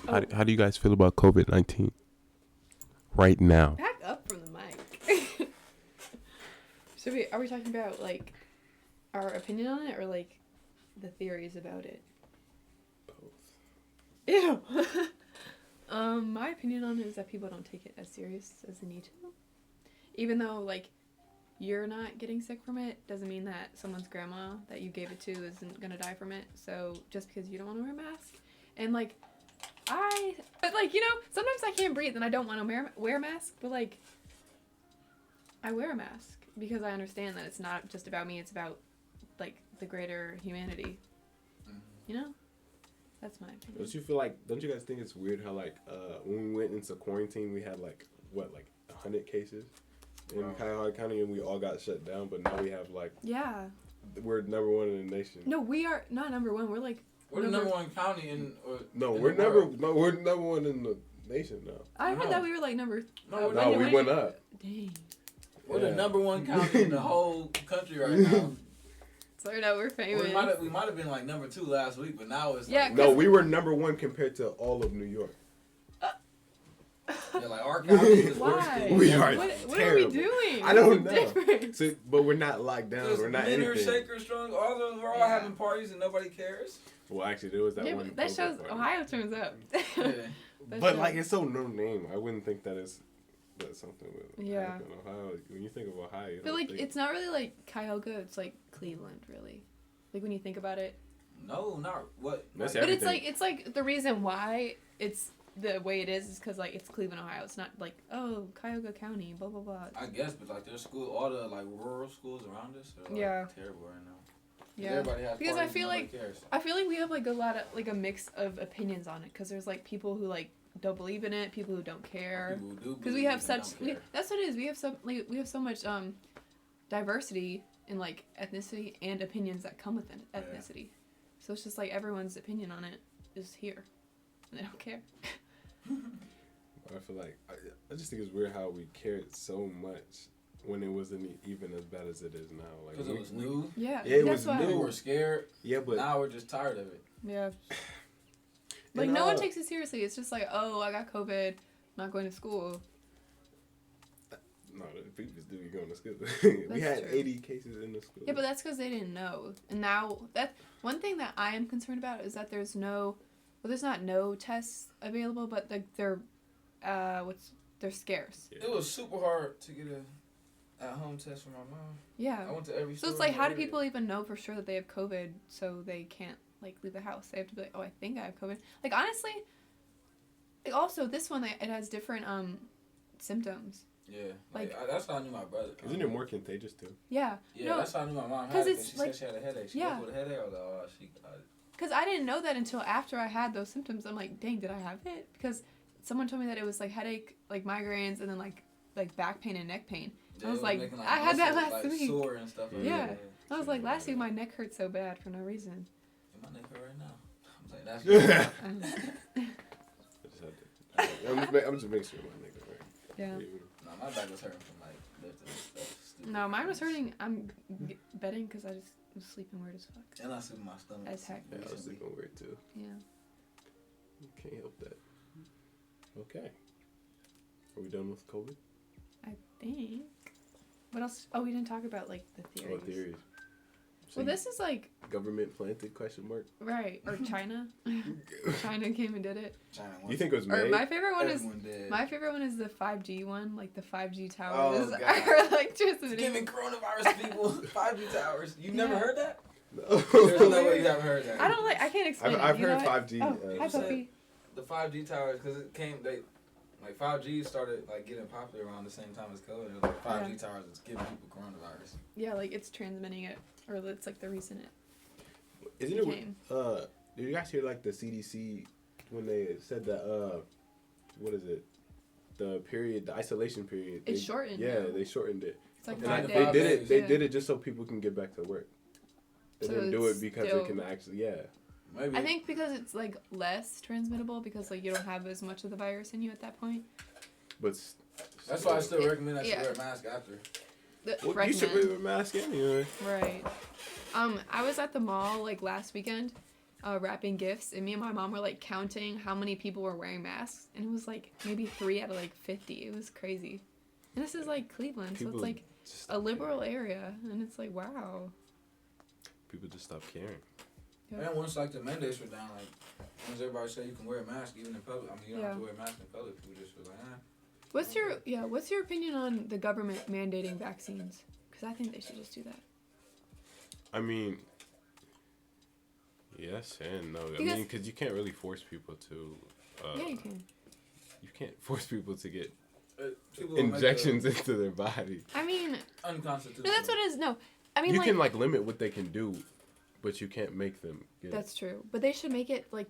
How do you guys feel about COVID-19 right now? Back up from the mic. Are we talking about like our opinion on it or like the theories about it? Both. Ew. My opinion on it is that people don't take it as serious as they need to. Even though like you're not getting sick from it doesn't mean that someone's grandma that you gave it to isn't gonna die from it. So just because you don't want to wear a mask and like but like, you know, sometimes I can't breathe and I don't want to wear a mask, but like I wear a mask because I understand that it's not just about me, it's about like the greater humanity. You know? That's my opinion. Don't you guys think it's weird how like when we went into quarantine we had like 100 cases in Cuyahoga County and we all got shut down, but now we have like we're number one in the nation. No, we are not number one. We're like we're the number one county in. We're number one in the nation now. I heard that we were like number. No, we went up. Dang. We're the number one county in the whole country right now. So now we're famous. We might have been like number 2 last week, but now it's yeah. Like, no, we were number 1 compared to all of New York. Yeah, like our county is worse than we are what are we doing? I don't know. So, but we're not locked down. We're not Minor, anything. Shaker, Strong, all those we're all having parties and nobody cares. Well, actually, there was that one. That shows party. Ohio turns up. Yeah. But like, it's so no name. I wouldn't think that's something with yeah. Ohio. When you think of Ohio, but like, it's not really like Cuyahoga. It's like Cleveland, really. Like when you think about it. No, not what. That's but everything. it's like the reason why it's the way it is because like it's Cleveland, Ohio. It's not like Cuyahoga County, blah blah blah. I guess, but like there's all the like rural schools around us are like, terrible right now. Yeah. Everybody has because I feel like we have like a lot of like a mix of opinions on it because there's like people who like don't believe in it, people who don't care. Because we have such that's what it is. We have so much diversity in like ethnicity and opinions that come with ethnicity. Yeah. So it's just like everyone's opinion on it is here. And they don't care. I feel like I just think it's weird how we cared so much when it wasn't even as bad as it is now. Like because it was new. Yeah, it was new. We were scared. Yeah, but now we're just tired of it. Yeah. Like no one takes it seriously. It's just like, oh, I got COVID, not going to school. No, the people do be going to school. We had true. 80 cases in the school. Yeah, but that's because they didn't know. And now that one thing that I am concerned about is that there's not no tests available, but like they're scarce. Yeah. It was super hard to get a at-home test for my mom. Yeah. I went to every. So it's like, how do people even know for sure that they have COVID so they can't like leave the house? They have to be like, oh, I think I have COVID. Like honestly, like also this one it has different symptoms. Yeah, like that's how I knew my brother. Isn't it more contagious too? Yeah. Yeah, that's how I knew my mom had it. Because she said she had a headache. She woke with a headache. I was like, oh, she got it. Because I didn't know that until after I had those symptoms. I'm like, dang, did I have it? Because someone told me that it was like headache, like migraines, and then like back pain and neck pain. Yeah, I was like, I had that last week. Sore and stuff like yeah. I was like, last week my neck hurt so bad for no reason. Yeah, my neck hurt right now. I'm like, that's I'm just making sure my neck hurt. Yeah. No, my back was hurting from like lifting and stuff. Stupid. No, mine was hurting. I'm betting because I just was sleeping weird as fuck. And I sleep in my stomach. As heck. Yeah, I was sleeping weird too. Yeah. Can't help that. Okay. Are we done with COVID? I think. What else? Oh, we didn't talk about like the theories. Oh, theories. So this is like government planted ? Right, or China. China came and did it. China. You think it was made? Or my favorite one is the 5G one, like the 5G towers are electricity. It's giving coronavirus people 5G towers. You never heard that? No. There's no way you haven't heard that. I can't explain it. I've heard 5G. Hi, puppy. The 5G towers, because it came, 5G started like getting popular around the same time as COVID. It was like 5G towers that's giving people coronavirus. Yeah, like it's transmitting it, or it's like the reason it. Isn't it? Did you guys hear like the CDC when they said that? What is it? The isolation period. It's shortened. Yeah, they shortened it. It's like 5 days. They did it. They did it just so people can get back to work. They didn't do it because still, it can actually. Maybe. I think because it's like less transmittable because like you don't have as much of the virus in you at that point. But that's why I still recommend that you wear a mask after. You should wear a mask anyway. Right. I was at the mall like last weekend, wrapping gifts, and me and my mom were like counting how many people were wearing masks, and it was like maybe 3 out of like 50. It was crazy. And this is like Cleveland, so it's like a liberal area, and it's like, wow. People just stop caring. Yep. And once like the mandates were down, like once everybody said you can wear a mask even in public, I mean you don't have to wear a mask in public. People just were like, What's your opinion on the government mandating vaccines? Because I think they should just do that. I mean, yes and no. Because you can't really force people to. Yeah, you can. You can't force people to get injections into their body. I mean, unconstitutional. No, that's what it is. No, I mean, you can like limit what they can do, but you can't make them get That's true. But they should make it like,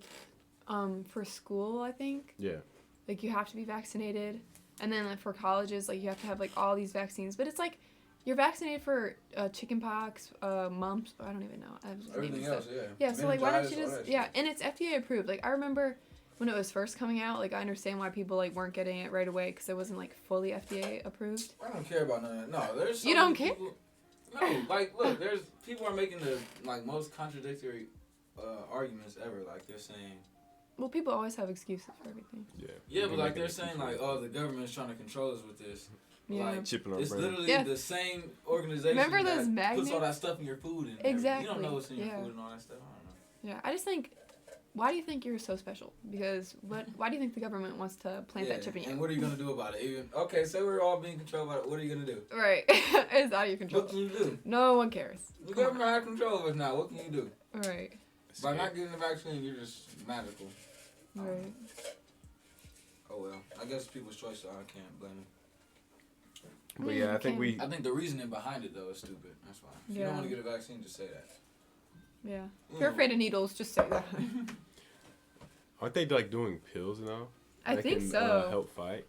for school, I think. Yeah. Like you have to be vaccinated, and then like for colleges, like you have to have like all these vaccines. But it's like, you're vaccinated for chickenpox, mumps. I don't even know. Everything else, yeah. Yeah. So like, why don't you just and it's FDA approved. Like I remember when it was first coming out, like I understand why people like weren't getting it right away because it wasn't like fully FDA approved. I don't care about none of that. No, there's. You don't care? No, like look, there's people are making the like most contradictory arguments ever. Like they're saying. Well, people always have excuses for everything. Yeah. Yeah, but like they're saying like, oh, the government's trying to control us with this. Yeah. Like, chipping our it's brain. literally the same organization Remember those that magnets? puts all that stuff in your food. And exactly. You don't know what's in your food and all that stuff. I don't know. Yeah, I just think, why do you think you're so special? Because why do you think the government wants to plant that chip in you? And what are you going to do about it? Okay, say we're all being controlled by it. What are you going to do? Right. It's out of your control. What can you do? No one cares. The government has control of us now. What can you do? Right. By not getting the vaccine, you're just magical. Right. Oh well, I guess it's people's choice, so I can't blame them. But yeah, I think the reasoning behind it though is stupid. That's why. If you don't want to get a vaccine, just say that. Yeah. If you're afraid of needles, just say that. Aren't they like doing pills now? I think so. Help fight.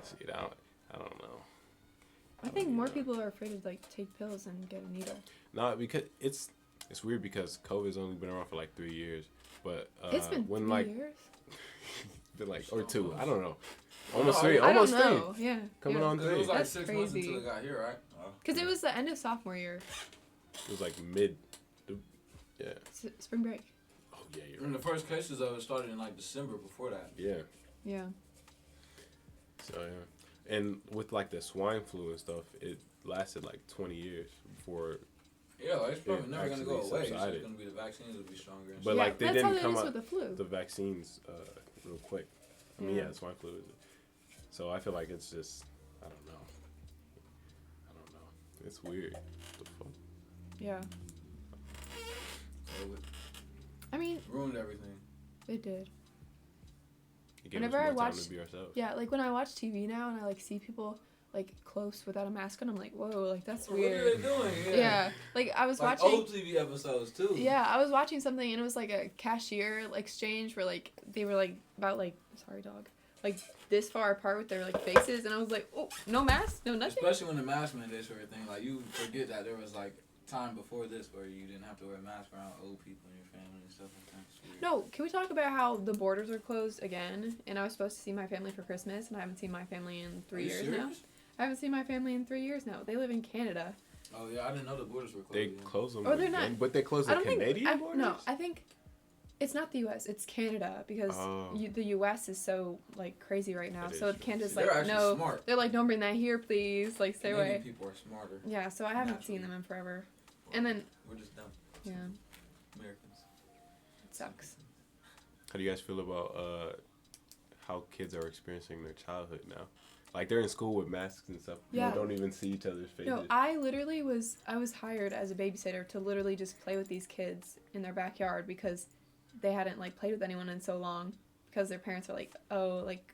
See, I don't know. I think more people are afraid to like take pills and get a needle. No, because it's weird because COVID's only been around for like 3 years, but it's been when 3 years. Been like or 2. I don't know. Almost 3. Almost 3. Yeah. Coming on 3. It was like That's 6 crazy. months until it got here, right? Because it was the end of sophomore year. It was like mid. Yeah. Spring break. Oh yeah, you're right. And the first cases of it started in like December before that. Yeah. Yeah. So yeah, and with like the swine flu and stuff, it lasted like 20 years before. Yeah, it's probably never gonna go away. Subsided. It's gonna be the vaccines will be stronger. But like they didn't come out with the flu. The vaccines real quick. I mean, swine flu. So I feel like it's just I don't know. It's weird. The fuck? Yeah. So I mean, ruined everything. It did. It gave us more time to be ourselves. Yeah, like when I watch TV now and I like see people like close without a mask on, I'm like, whoa, like that's weird. What are they doing? Yeah, like I was like watching old TV episodes too. Yeah, I was watching something and it was like a cashier exchange where like they were like about like sorry dog, like this far apart with their like faces, and I was like, oh, no mask, no nothing. Especially when the mask mandates were a thing, like you forget that there was like time before this where you didn't have to wear a mask around old people in your family and stuff like that. No, can we talk about how the borders are closed again? And I was supposed to see my family for Christmas, and I haven't seen my family in 3 years now. I haven't seen my family in 3 years now. They live in Canada. Oh yeah, I didn't know the borders were closed. They closed them. Oh, they're not. But they closed the Canadian borders? No, I think it's not the U.S. It's Canada because the U.S. is so like crazy right now. So Canada's like, no, smart. They're like, don't bring that here, please. Like, stay away. People are smarter. Yeah, so I haven't seen them in forever. And then we're just dumb. Yeah. Americans. It sucks. How do you guys feel about how kids are experiencing their childhood now? Like they're in school with masks and stuff. Yeah. They don't even see each other's faces. No, I was hired as a babysitter to literally just play with these kids in their backyard because they hadn't like played with anyone in so long because their parents are like, oh, like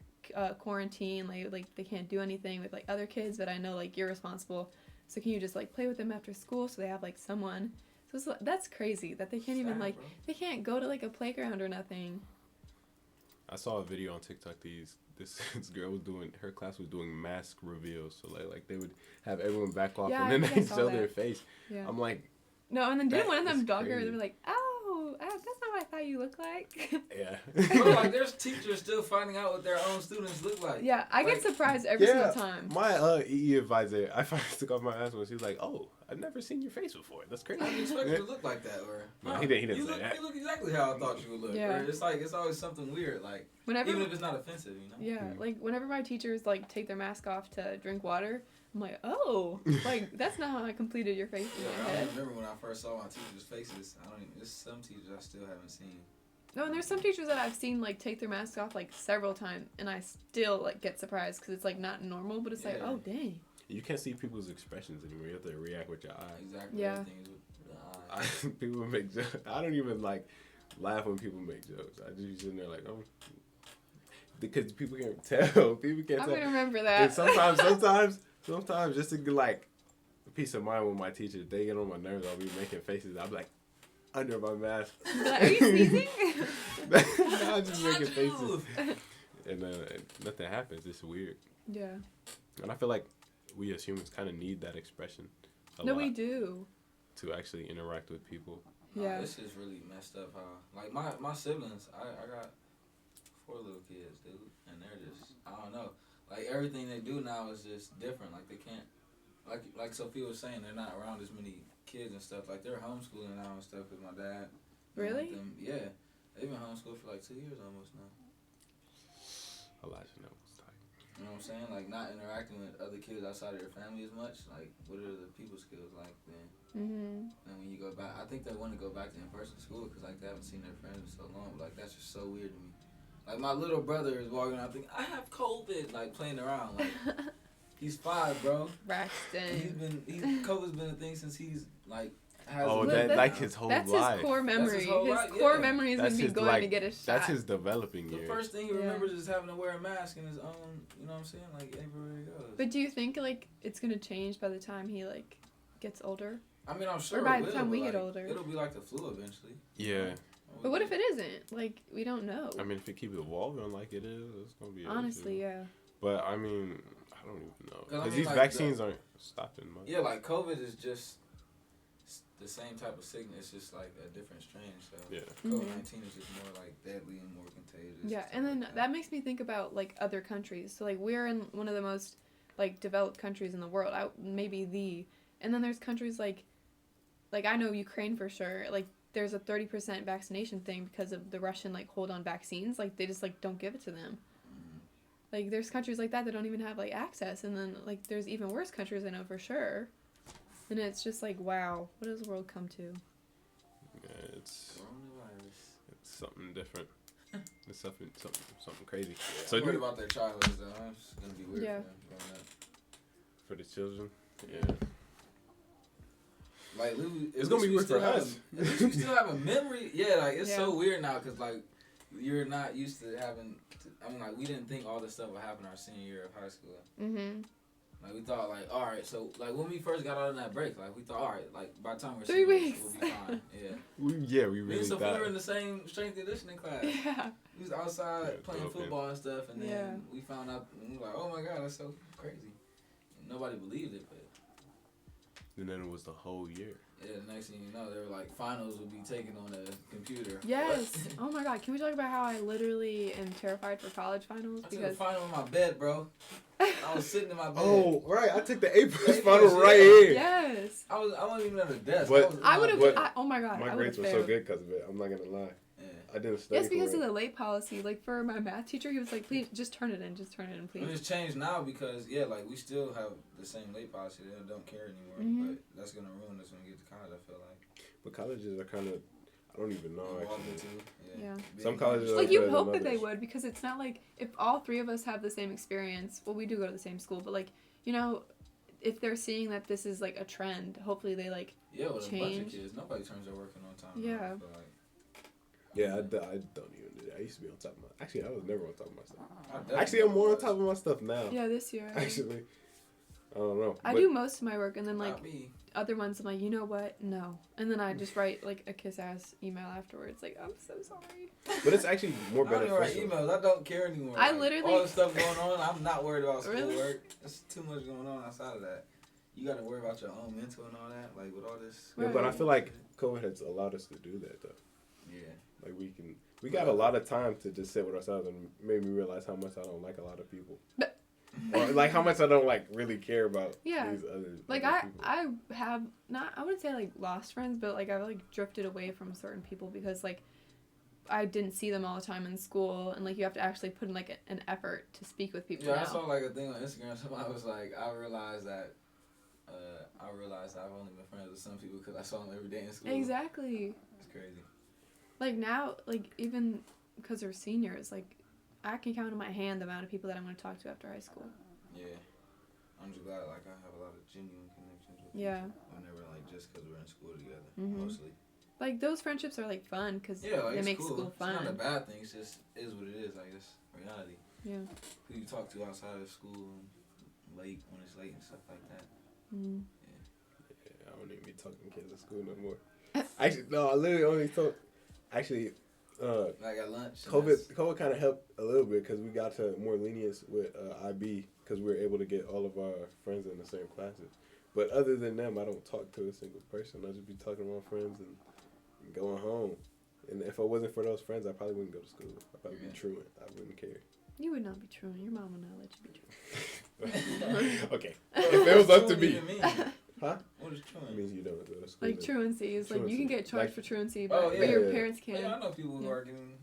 quarantine, like they can't do anything with like other kids, but I know like you're responsible. So can you just like play with them after school so they have like someone. So that's crazy that they can't even like they can't go to like a playground or nothing. I saw a video on TikTok. This girl was her class was doing mask reveals. So like they would have everyone back off and then they show their face. Yeah. I'm like, no, and then didn't one of them dog her? They were like, ow, oh, that's not what I thought you looked like. Yeah. Bro, like, there's teachers still finding out what their own students look like. Yeah, I get surprised every single time. My EE advisor, I finally took off my ass when she was like, "Oh, I've never seen your face before. That's crazy." I didn't expect you to look like that, or no, he didn't say that. You look exactly how I thought you would look. Yeah. Or it's like it's always something weird, like even if it's not offensive, you know. Yeah, like whenever my teachers like take their mask off to drink water, I'm like, oh, like that's not how I completed your face in my head. I remember when I first saw my teachers' faces. There's some teachers I still haven't seen. No, and there's some teachers that I've seen like take their masks off like several times, and I still like get surprised because it's like not normal, but it's like, oh dang. You can't see people's expressions anymore. You have to react with your eyes. Exactly. Yeah. With the eyes. People make jokes. I don't even like laugh when people make jokes. I just be sitting there like, oh, because people can't tell. People can't tell. I'm gonna remember that. And sometimes just to get like peace of mind with my teachers, they get on my nerves. I'll be making faces. I'll be like under my mask. Are you sneezing? No, I'm just making faces, and nothing happens. It's weird. Yeah. And I feel like we as humans kind of need that expression. No, we do. To actually interact with people. Yeah. This is really messed up. How like my siblings, I got 4 little kids, dude, and they're just I don't know. Like everything they do now is just different. Like they can't, like Sophia was saying, they're not around as many kids and stuff. Like they're homeschooling now and stuff with my dad. Really? Yeah, they've been homeschooled for like 2 years almost now. Elijah knows. You know what I'm saying? Like not interacting with other kids outside of your family as much. Like what are the people skills like then? And when you go back, I think they want to go back to in-person school because like they haven't seen their friends in so long. But like that's just so weird to me. Like my little brother is walking around thinking, I have COVID, like playing around. Like he's 5, bro. Braxton. COVID's been a thing since he's like like his whole life. That's his core memory. His core memory is going to be going to get a shot. That's his developing year. The first thing he remembers is having to wear a mask in his own, you know what I'm saying? Like everywhere he goes. But do you think like it's going to change by the time he like gets older? I mean, I'm sure or by the time we get older. It'll be like the flu eventually. Yeah. But what if it isn't? Like, we don't know. I mean, if it keeps evolving like it is, it's going to be honestly, yeah. But, I mean, I don't even know. Because these like vaccines aren't stopping much. Yeah, like COVID is just the same type of sickness, just like a different strain. So yeah. COVID-19 is just more like deadly and more contagious. Yeah, and then that makes me think about like other countries. So like we're in one of the most like developed countries in the world, and then there's countries like I know Ukraine for sure. Like there's a 30% vaccination thing because of the Russian like hold on vaccines. Like they just like don't give it to them. Like there's countries like that don't even have like access, and then like there's even worse countries I know for sure. And it's just like, wow, what does the world come to? Yeah, it's coronavirus. It's something different. It's something crazy. Yeah, so I'm worried about their childhoods though. Huh? It's gonna be weird for them growing up. For the children, yeah. Like it's gonna be weird for us. At least we still have a memory. Yeah, like it's so weird now because like you're not used to having. I mean, like we didn't think all this stuff would happen our senior year of high school. Like we thought, like all right, so like when we first got out of that break, like we thought, all right, like by the time we're 3 weeks, we'll be fine. Yeah. We really so thought. we were in the same strength conditioning class. Yeah. We was outside playing football and stuff, and then we found out, and we were like, oh my god, that's so crazy. And nobody believed it, but. And then it was the whole year. Yeah, the next thing you know, they were like, finals will be taken on a computer. Yes. Oh my god, can we talk about how I literally am terrified for college finals? I took the final in my bed, bro. I was sitting in my bed. Oh, right. I took the A+ final right here. Yes. I wasn't even at a desk. But I would have. Oh my god. My grades were so good because of it. I'm not gonna lie. Yeah. I didn't study. Yes, because of the late policy. Like for my math teacher, he was like, "Please, just turn it in, please." It's changed now because like we still have the same late policy. They don't care anymore. But that's gonna ruin us when we get to college. I feel like. But colleges are kind of. I don't even know actually. Yeah. Some colleges like you hope that they would, because it's not like if all 3 of us have the same experience. Well, we do go to the same school, but like if they're seeing that this is like a trend, hopefully they like with change. A bunch of kids, nobody turns their work in on time. Yeah. Yeah, I don't even do that. I used to be on top of my. Actually, I was never on top of my stuff. Actually, I'm more on top of my stuff now. Yeah, this year. Actually, I don't know. I do most of my work, and then like other ones, I'm like, you know what? No, and then I just write like a kiss ass email afterwards, like I'm so sorry. But it's actually more beneficial. I don't even write emails. I don't care anymore. I literally all the stuff going on. I'm not worried about schoolwork. There's too much going on outside of that. You got to worry about your own mental and all that, like with all this. Yeah, but I feel like COVID has allowed us to do that though. Yeah. Like we got a lot of time to just sit with ourselves, and made me realize how much I don't like a lot of people. Or like how much I don't like really care about these other like other people. I have not, I wouldn't say like lost friends, but like I've like drifted away from certain people because like I didn't see them all the time in school, and like you have to actually put in like an effort to speak with people. I saw like a thing on Instagram. Somebody was like, I realized I've only been friends with some people because I saw them every day in school. Exactly. It's crazy. Like now, like even because they're seniors, like I can count on my hand the amount of people that I'm going to talk to after high school. Yeah. I'm just glad like I have a lot of genuine connections with people. Whenever like just because we're in school together, mostly. Like those friendships are like fun because like, they make cool. school fun. It's not a bad thing. It's just is what it is. Like it's reality. Yeah. Who you talk to outside of school and late when it's late and stuff like that. Mm. Yeah, I don't even be talking to kids at school no more. Actually, no, I literally only talk. Actually, like at lunch. COVID kind of helped a little bit because we got to more lenience with IB because we were able to get all of our friends in the same classes. But other than them, I don't talk to a single person. I just be talking to my friends and going home. And if it wasn't for those friends, I probably wouldn't go to school. I'd probably be truant. I wouldn't care. You would not be truant. Your mom would not let you be truant. Okay. If it was up to me. Huh? What is truant? It means you don't go to school. Like truancy is like you can get charged for truancy, but oh, yeah, your parents can't. Yeah, I know people who are getting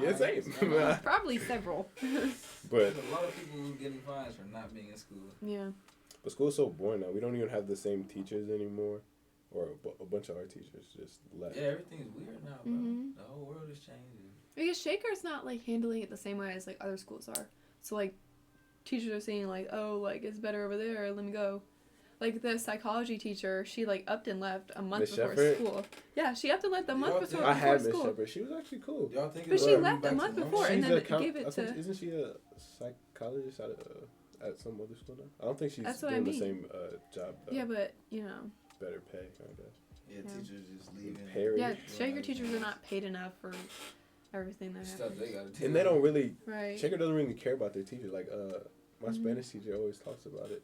yeah, same. Probably several. But there's a lot of people who getting fines for not being in school. Yeah. But school's so boring now. We don't even have the same teachers anymore. Or a bunch of our teachers just left. Yeah, everything's weird now, bro. The whole world is changing. Because Shaker's not like handling it the same way as like other schools are. So like teachers are saying like, oh, like it's better over there, let me go. Like the psychology teacher, she like upped and left a month before school. Yeah, she upped and left a month before school. I had Miss Shepherd. She was actually cool. Y'all think but she left a month before and then gave it to. Isn't she a psychologist at some other school now? I don't think she's doing the same job. Though. Yeah, but you know. Better pay, I guess. Yeah, teachers just leaving. Yeah, Shaker teachers are not paid enough for everything that happens. They gotta do. And they don't really. Right. Shaker doesn't really care about their teachers. Like my Spanish teacher always talks about it.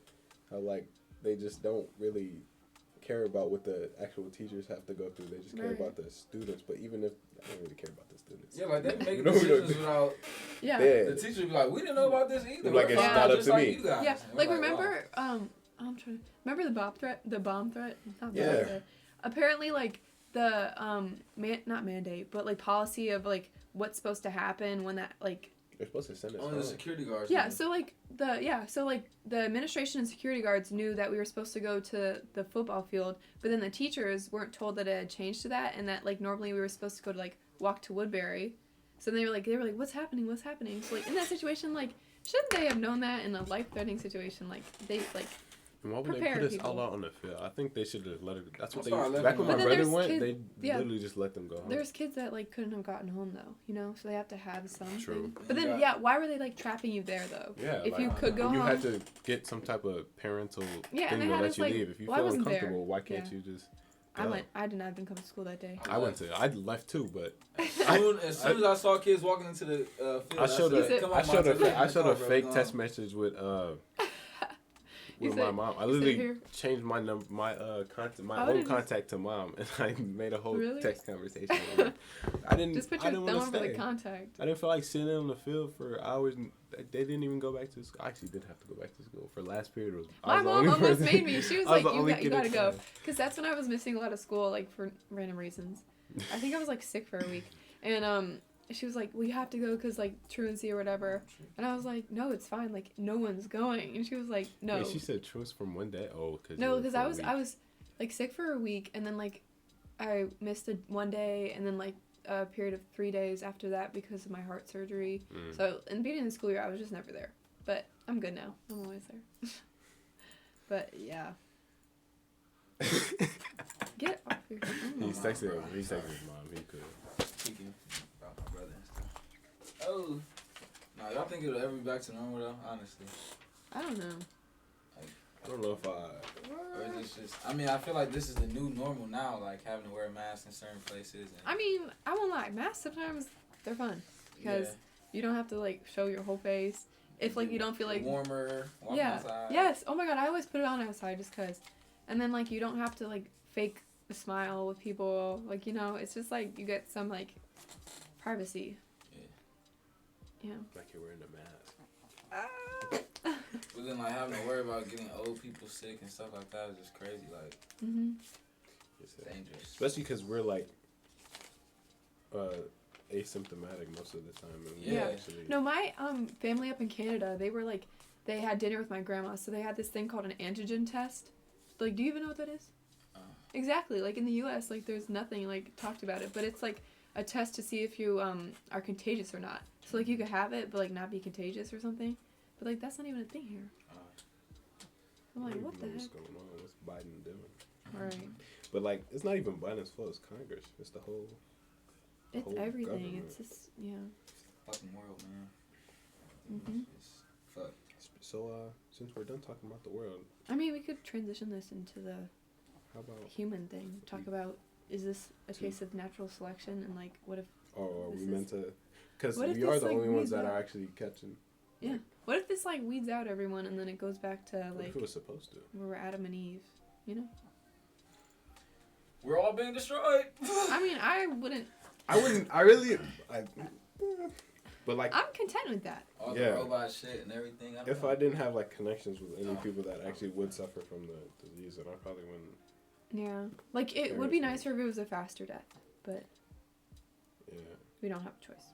How like they just don't really care about what the actual teachers have to go through. They just care about the students. But even if I don't really care about the students. Yeah, like they make decisions without. Yeah. The teacher would be like, we didn't know about this either. Like it's not up to me. Yeah, like remember I'm trying to remember the bomb threat? Not bomb threat. Apparently like the not mandate, but like policy of like what's supposed to happen when that like they're supposed to send us the security guards. Yeah, so the administration and security guards knew that we were supposed to go to the football field, but then the teachers weren't told that it had changed to that, and that like normally we were supposed to go to like walk to Woodbury. So they were like what's happening? So like in that situation, like shouldn't they have known that in a life-threatening situation? Like they like. And why would they put us all out on the field? I think they should have let it. That's what they. Back when my brother went, they literally just let them go home. There's kids that like couldn't have gotten home though, you know, so they have to have something. True. But then, why were they like trapping you there though? Yeah. If you could go home, you had to get some type of parental thing to let you leave. If you feel uncomfortable, why can't you just? Go? I did not even come to school that day. I left too, but as soon as I saw kids walking into the field, I showed a fake text message with my mom. I literally changed my number, my own contact to mom, and I made a whole text conversation with her. I didn't. Just put your thumb over the contact. I didn't feel like sitting on the field for hours. They didn't even go back to school. I actually did have to go back to school for last period. My mom almost made me. She was like, "You gotta go," because that's when I was missing a lot of school, like for random reasons. I think I was like sick for a week, and she was like, well, you have to go because, like, truancy or whatever. And I was like, no, it's fine. Like, no one's going. And she was like, no. Wait, she said truancy from one day? Oh, because no, because I was, like, sick for a week. And then, like, I missed one day and then, like, a period of 3 days after that because of my heart surgery. So, in the beginning of the school year, I was just never there. But I'm good now. I'm always there. But, yeah. Get off your phone. He's texting his mom. He could. Oh, no, y'all think it'll ever be back to normal though? Honestly, I don't know. Like, I don't know if or is this just? I mean, I feel like this is the new normal now. Like having to wear a mask in certain places. And, I mean, I won't lie. Masks sometimes they're fun because you don't have to like show your whole face. If like you don't feel like warmer. Outside. Yes. Oh my god, I always put it on outside just cause, and then like you don't have to like fake smile with people. Like, you know, it's just like you get some like privacy. Yeah. Like you're wearing a mask. But then like having to worry about getting old people sick and stuff like that is just crazy. Like, it's dangerous. Especially because we're like asymptomatic most of the time. And Actually... No, my family up in Canada, they were like, they had dinner with my grandma, so they had this thing called an antigen test. Like, do you even know what that is? Exactly. Like in the U.S., like there's nothing like talked about it, but it's like a test to see if you are contagious or not. So like you could have it, but like not be contagious or something. But like that's not even a thing here. I'm like, what the heck? What's going on? What's Biden doing? Right. But like, it's not even Biden's fault. It's Congress. It's the whole. It's everything. Government. It's just Fucking world, man. It's fuck. So since we're done talking about the world, I mean, we could transition this into the human thing. Talk about, is this a case of natural selection, and like what if? Or are we meant to? Because we are the only ones that are actually catching. Yeah. Like, what if this like weeds out everyone, and then it goes back to like? What if it was supposed to? We were Adam and Eve, you know. We're all being destroyed. I mean, I wouldn't. But like, I'm content with that. All the robot shit and everything. If I didn't have like connections with any people that actually would suffer from the disease, then I probably wouldn't. Yeah, like it would be nicer if it was a faster death, but we don't have a choice.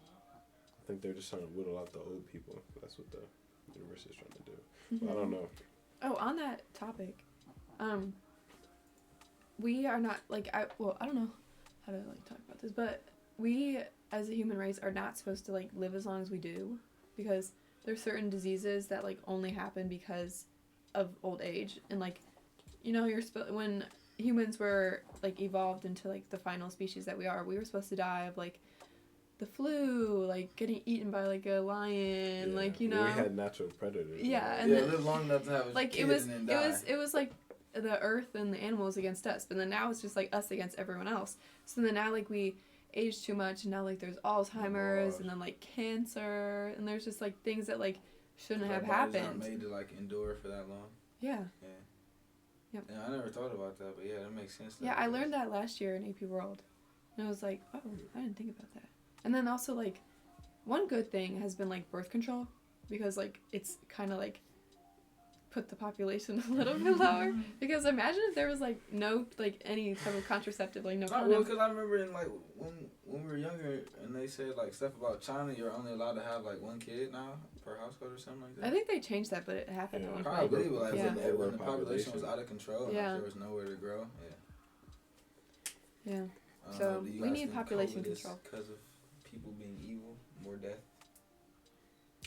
I think they're just trying to whittle out the old people. That's what the universe is trying to do. But I don't know. Oh, on that topic, we are not like I don't know how to like talk about this, but we as a human race are not supposed to like live as long as we do, because there's certain diseases that like only happen because of old age, and like, you know, when humans were like evolved into like the final species that we were supposed to die of like the flu, like getting eaten by like a lion, like, you know, we had natural predators. And live long enough to have a like kid and then die. It was like the earth and the animals against us, but then now it's just like us against everyone else. So then now like we age too much, and now like there's Alzheimer's and then like cancer, and there's just like things that like shouldn't have happened. Aren't made to like endure for that long. Yeah. Yep. Yeah, I never thought about that, but yeah, that makes sense. Yeah, I learned that last year in AP World, and I was like, oh, I didn't think about that. And then also like, one good thing has been like birth control, because like it's kind of like put the population a little bit lower. Because imagine if there was like no like any type of contraceptive, like no. Well, because I remember in like when we were younger, and they said like stuff about China, you're only allowed to have like one kid now per household or something like that. I think they changed that, but it happened at one point. Probably, like when the population was out of control, and there was nowhere to grow. Yeah. So we need population control. Because of people being evil, more death.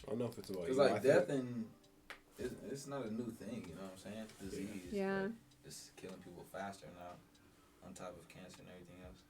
I don't know if it's about. Because like death and it's not a new thing, you know what I'm saying? Disease. Yeah. It's killing people faster now, on top of cancer and everything else.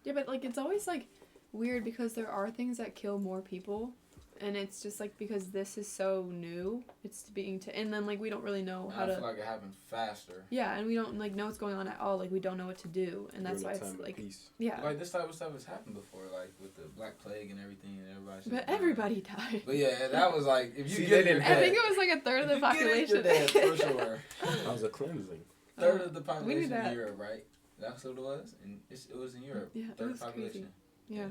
Yeah, but like it's always like weird, because there are things that kill more people, and it's just like because this is so new, it's and then like we don't really know how to. I feel like it happened faster. Yeah, and we don't like know what's going on at all. Like we don't know what to do, and that's why it's like like this type of stuff has happened before, like with the Black Plague and everything, and everybody. But everybody died. But yeah, that was like if you get it. I think it was like a third of the population. Dead, for sure. That was a cleansing. Third of the population in Europe, right? That's what it was, and it was in Europe. Yeah, third it was population. crazy. Yeah.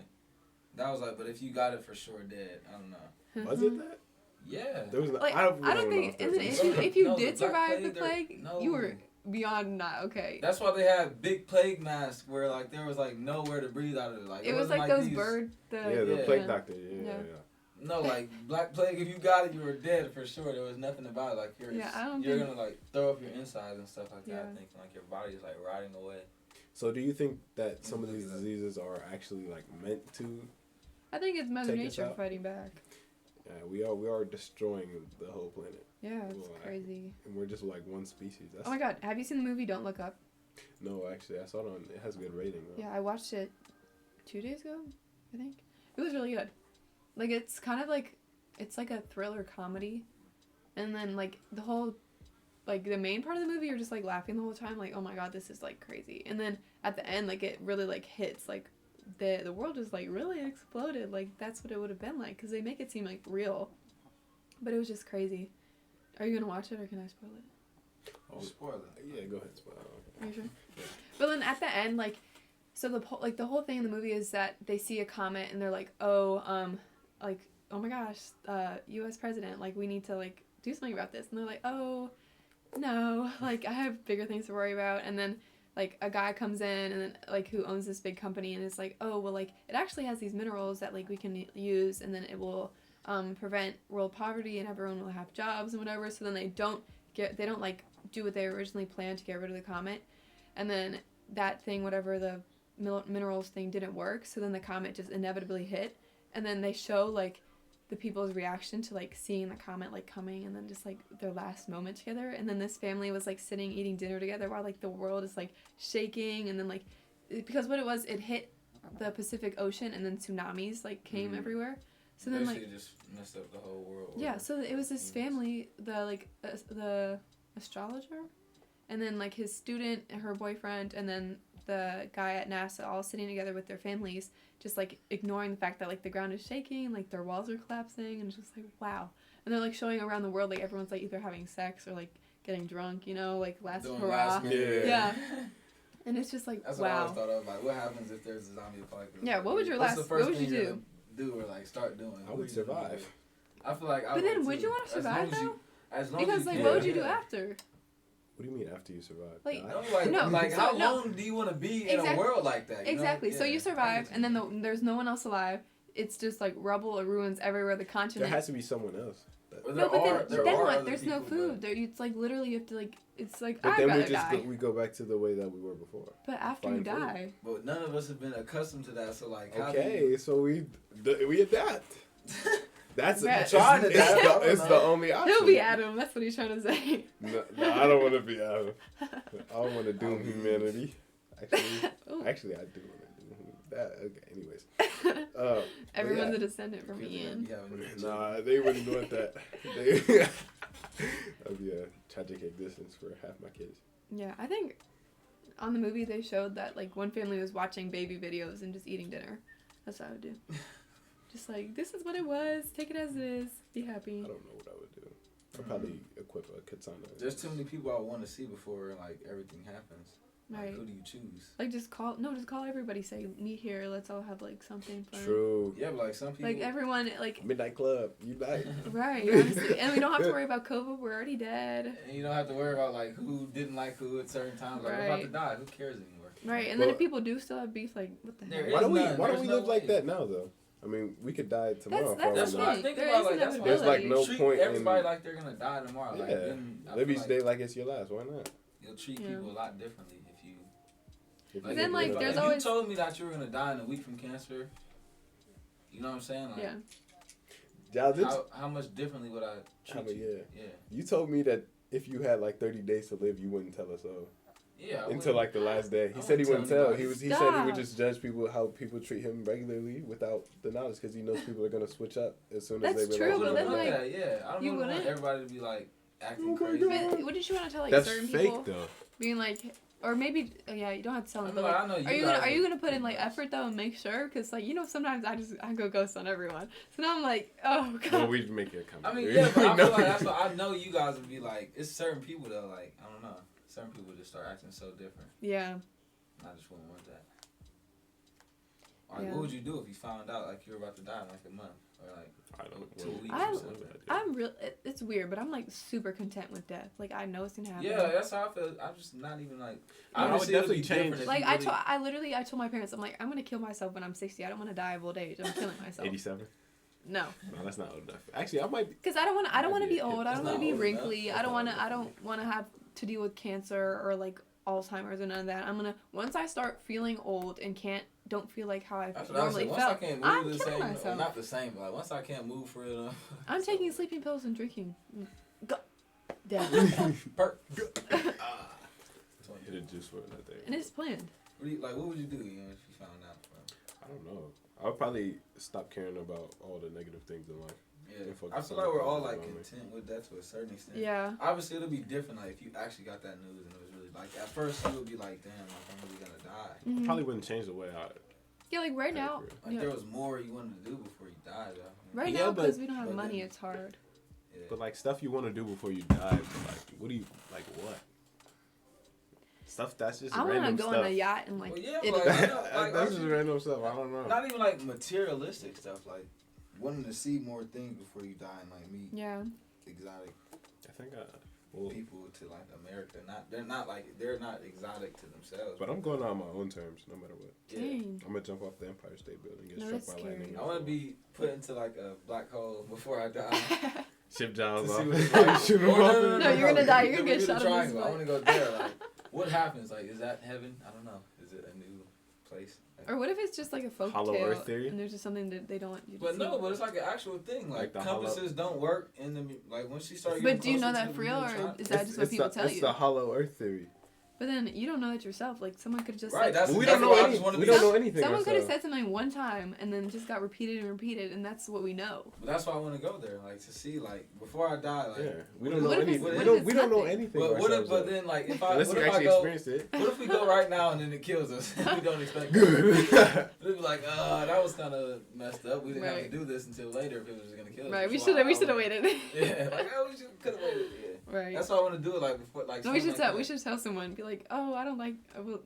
That was like, but if you got it for sure dead, I don't know. Was it that? Yeah. There was like, I don't think. And then if you did survive the plague, you were beyond not okay. That's why they had big plague masks where like there was like nowhere to breathe out of it. Like it was like those bird. The plague doctor. Yeah. No, like Black Plague. If you got it, you were dead for sure. There was nothing about it. Like you're gonna like throw up your insides and stuff like that. I think like your body is like rotting away. So do you think that some of these diseases are actually like meant to? I think it's Mother Nature fighting back. Yeah, we are destroying the whole planet. Yeah, it's crazy. And we're just like one species. Oh my God, have you seen the movie Don't Look Up? No, actually, I saw it it has a good rating though. Yeah, I watched it 2 days ago, I think. It was really good. Like, it's kind of like, it's like a thriller comedy. And then, like, the whole, like, the main part of the movie, you're just, like, laughing the whole time. Like, oh my God, this is, like, crazy. And then at the end, like, it really, like, hits. Like, the world just, like, really exploded. Like, that's what it would have been like. Because they make it seem, like, real. But it was just crazy. Are you going to watch it, or can I spoil it? Oh, spoil it. Yeah, go ahead, spoil it. Are you sure? But then at the end, like, so the whole thing in the movie is that they see a comet and they're like, oh, like, oh my gosh, U.S. president, like, we need to, like, do something about this. And they're like, oh, no, like, I have bigger things to worry about. And then, like, a guy comes in and then, like, who owns this big company and is like, oh, well, like, it actually has these minerals that, like, we can use and then it will prevent world poverty and everyone will have jobs and whatever. So then they don't like do what they originally planned to get rid of the comet. And then that thing, whatever the minerals thing didn't work. So then the comet just inevitably hit. And then they show, like, the people's reaction to, like, seeing the comet, like, coming and then just, like, their last moment together. And then this family was, like, sitting eating dinner together while, like, the world is, like, shaking. And then, like, because what it was, it hit the Pacific Ocean and then tsunamis, like, came everywhere. So then, like, just messed up the whole world. Yeah, so it was this family, the astrologer, and then, like, his student, her boyfriend, and then the guy at NASA all sitting together with their families, just, like, ignoring the fact that, like, the ground is shaking, like, their walls are collapsing, and it's just, like, wow. And they're, like, showing around the world, like, everyone's, like, either having sex or, like, getting drunk, you know, like, last hurrah. Yeah. And it's just, like, that's wow. What I always thought of, like, what happens if there's a zombie apocalypse? Yeah, what would you do? Do or, like, start doing? I would survive. I feel like I would. But then, would you want to survive, though? Because, like, what would you do after? What do you mean after you survive? Like, how long do you want to be in a world like that? Exactly. So you survive, and then there's no one else alive. It's just, like, rubble or ruins everywhere. The continent. There has to be someone else. No, but then what? There's no food. It's, like, literally you have to, like, it's like, but then we go back to the way that we were before. But after you die. But none of us have been accustomed to that, so, like, so we adapt. That's trying to adapt. It's the only option. He'll be Adam. That's what he's trying to say. No, I don't want to be Adam. I want to doom humanity. Actually, I do want to doom that. Okay, anyways. Everyone's a descendant from Ian. Nah, they wouldn't want that. That'd be a tragic existence for half my kids. Yeah, I think on the movie they showed that, like, one family was watching baby videos and just eating dinner. That's what I would do. Just like, this is what it was. Take it as it is. Be happy. I don't know what I would do. I'd probably equip a katana. There's too many people I want to see before, like, everything happens. Right. Like, who do you choose? Like, just call everybody. Say, meet here. Let's all have, like, something fun. True. Yeah, but, like, some people. Like, everyone, like. Midnight club. Unite. Right, honestly. And we don't have to worry about COVID. We're already dead. And you don't have to worry about, like, who didn't like who at certain times. Like, we're about to die. Who cares anymore? Right, and then if people do still have beef, like, what the heck? Why don't we live like that now, though? I mean, we could die tomorrow. That's what I think about. Like, that's there's like no point. Everybody like they're gonna die tomorrow. Yeah, like, then live each day like it's your last. Why not? You'll treat people a lot differently if you. But then, like, there's if always. You told me that you were gonna die in a week from cancer. You know what I'm saying? Like, yeah. How much differently would I treat you? Yeah. You told me that if you had like 30 days to live, you wouldn't tell us so. Yeah. Until like the last day, he said he wouldn't tell. He said he would just judge people how people treat him regularly without the knowledge because he knows people are gonna switch up as soon as they realize. That's true, but then like I don't want everybody to be like acting crazy. But wouldn't you want to tell like that's certain fake, people? Though. Being like, or maybe you don't have to tell them. But like, like, are you gonna put in like effort though and make sure? Because like sometimes I go ghost on everyone. So now I'm like, oh god. Well, we'd make it come. I mean, yeah, but I feel like that's what I know. You guys would be like, it's certain people though. Like I don't know. Certain people just start acting so different. Yeah. I just wouldn't want that. Like, what would you do if you found out like you were about to die in like a month or like I don't 2 weeks or something? I'm real. It's weird, but I'm like super content with death. Like I know it's gonna happen. Yeah, that's how I feel. I'm just not even like. I would definitely change. Like I told my parents, I'm like, I'm gonna kill myself when I'm 60. I don't want to die of old age. I'm killing myself. 87. No, that's not old enough. Actually, I might. Because I don't want to be old. I don't want to be wrinkly. I don't want to have to deal with cancer or like Alzheimer's and none of that. I'm gonna once I start feeling old and don't feel like how I normally felt. I'm killing myself. Well, not the same, but like once I can't move for it. I'm taking sleeping pills and drinking. Go. Death. Perk. Hit a juice for that thing. And it's planned. What would you do if you found out? I don't know. I would probably stop caring about all the negative things in life. Yeah, I feel like we're all like content with that to a certain extent. Yeah. Obviously, it'll be different. Like if you actually got that news and it was really like at first you would be like, damn, like I'm really gonna die. Mm-hmm. I probably wouldn't change the way I. Yeah, like right now. Like there was more you wanted to do before you died, though. Right now, because we don't have money, it's hard. Yeah. But like stuff you want to do before you die, but like what do you like? What? stuff that's just I random stuff. I want to go on a yacht and like. Well, yeah, Italy. That's just random stuff. I don't know. Not even like materialistic stuff, like wanting to see more things before you die and like meet exotic. I think people to like America. They're not exotic to themselves. But I'm going on my own terms, no matter what. Yeah. I'm gonna jump off the Empire State Building, get struck by lightning. I want to be put into like a black hole before I die. Ship Giles off. No, you're gonna die. You're gonna get shot. I want to go there. Like, what happens? Like, is that heaven? I don't know. Is it a new place? Or what if it's just like a folk Hollow tale, Earth theory? and there's just something that they don't want you to see? But it's like an actual thing. Like compasses don't work in the like once you start. But do you know that for real, or is that just what people tell you? It's the Hollow Earth theory. But then you don't know that yourself. Like someone could have just right. said, We don't know anything. Someone could have said something one time and then just got repeated and repeated, and that's what we know. But that's why I want to go there, like to see, like before I die, like we don't know anything. We don't know anything. But then like if I unless you actually experience it. What if we go right now and then it kills us? We don't expect it. It'd be like, that was kind of messed up. We didn't have to do this until later if it was just gonna kill us. Right. We should have waited. Yeah. Like we could have waited. Yeah. Right. That's why I want to do it like before. Like no, we should tell someone. Be like, oh, I don't like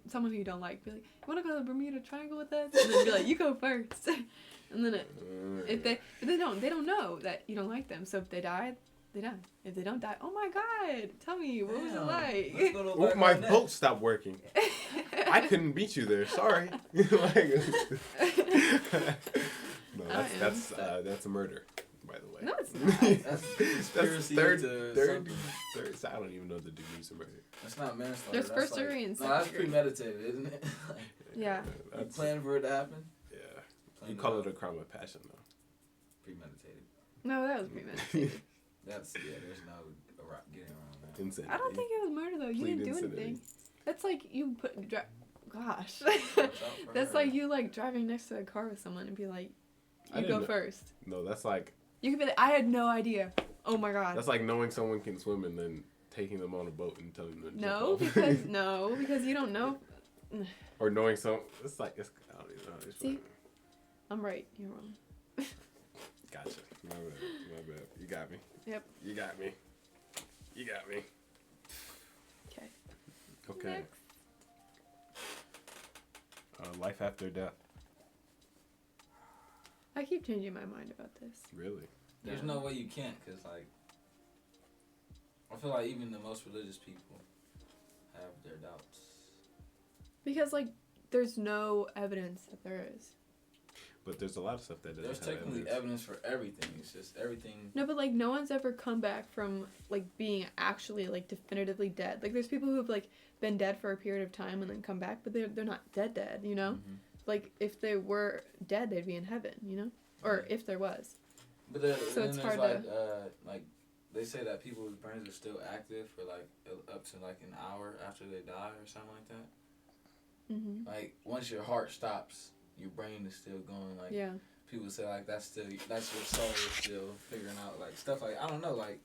someone who you don't like. Be like, you want to go to the Bermuda Triangle with us? And then be like, you go first. And then if they don't know that you don't like them. So if they die, they die. If they don't die, oh my God, tell me what was it like? Well, my boat stopped working. I couldn't beat you there. Sorry. No, that's a murder. By the way. No, it's not. That's conspiracy third. I don't even know the degrees of murder. That's not manslaughter. There's first degree and second degree. No, that's premeditated, isn't it? Yeah. You plan for it to happen? Yeah. You call it a crime of passion, though. Premeditated. No, that was premeditated. There's no getting around that. Insanity. I don't think it was murder, though. You didn't do anything. That's like you gosh. That's like you, like, driving next to a car with someone and be like, you go first. No, that's like... You could be like, I had no idea. Oh, my God. That's like knowing someone can swim and then taking them on a boat and telling them to because you don't know. Or knowing I don't even know. See? I'm right. You're wrong. Gotcha. My bad. You got me. Yep. You got me. Okay. Next. Life after death. I keep changing my mind about this. Really? There's no way you can't, because, like, I feel like even the most religious people have their doubts. Because, like, there's no evidence that there is. But there's a lot of stuff that doesn't There's technically evidence for everything. It's just everything. No, but, like, no one's ever come back from, like, being actually, like, definitively dead. Like, there's people who've, like, been dead for a period of time and then come back, but they're not dead, you know? Mm-hmm. Like, if they were dead, they'd be in heaven, you know? Or if there was. But so it's hard like, they say that people's brains are still active for, like, up to, like, an hour after they die or something like that. Mm-hmm. Like, once your heart stops, your brain is still going, like, people say, like, that's your soul is still figuring out, like, stuff like, I don't know, like,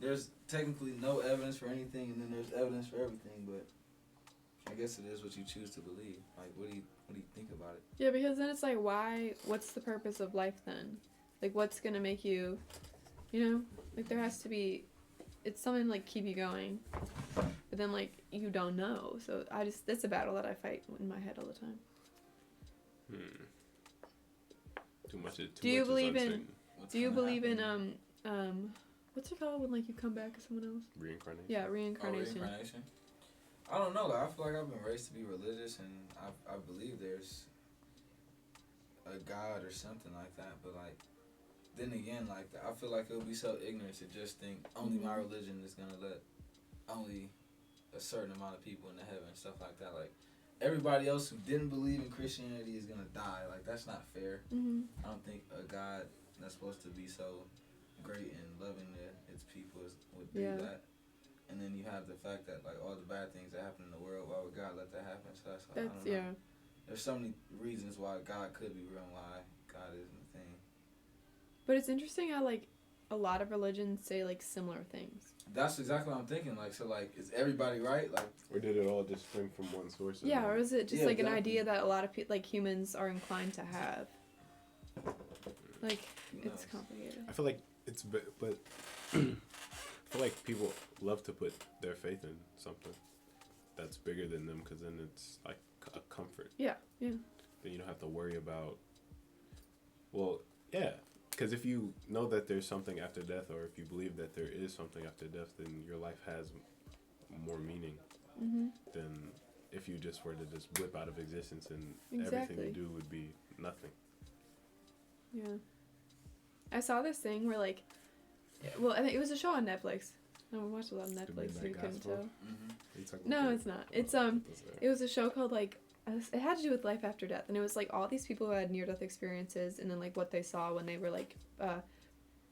there's technically no evidence for anything, and then there's evidence for everything, but I guess it is what you choose to believe. Like, what do you think about it? Yeah, because then it's like, what's the purpose of life then? Like, what's gonna make you, you know? Like, there has to be, it's something to, like, keep you going. But then, like, you don't know. So that's a battle that I fight in my head all the time. Do you believe in what's it called when, like, you come back as someone else? Reincarnation. Yeah, reincarnation. Oh, reincarnation? I don't know. Like, I feel like I've been raised to be religious, and I believe there's a God or something like that. But, like, then again, like, I feel like it would be so ignorant to just think only my religion is gonna let only a certain amount of people into heaven and stuff like that. Like, everybody else who didn't believe in Christianity is gonna die. Like, that's not fair. Mm-hmm. I don't think a God that's supposed to be so great and loving to its people would do that. And then you have the fact that, like, all the bad things that happen in the world, why would God let that happen? So that's I don't know. Yeah. There's so many reasons why God could be real and why God isn't a thing. But it's interesting how, like, a lot of religions say, like, similar things. That's exactly what I'm thinking. Like, so, like, is everybody right? Like, or did it all just spring from one source? Yeah, or is it just like an idea that a lot of like humans are inclined to have? Like, it's complicated. I feel like it's, but I feel like people love to put their faith in something. that's bigger than them, because then it's like a comfort. Yeah. Then you don't have to worry about. Well, yeah, because if you know that there's something after death, or if you believe that there is something after death, then your life has more meaning than if you just were to just whip out of existence and everything you do would be nothing. Yeah. I saw this thing where, like, well, I think it was a show on Netflix. I watched a lot of Netflix, so you couldn't tell. No, it's not. It's it was a show called, like, it had to do with life after death, and it was like all these people who had near-death experiences, and then like what they saw when they were like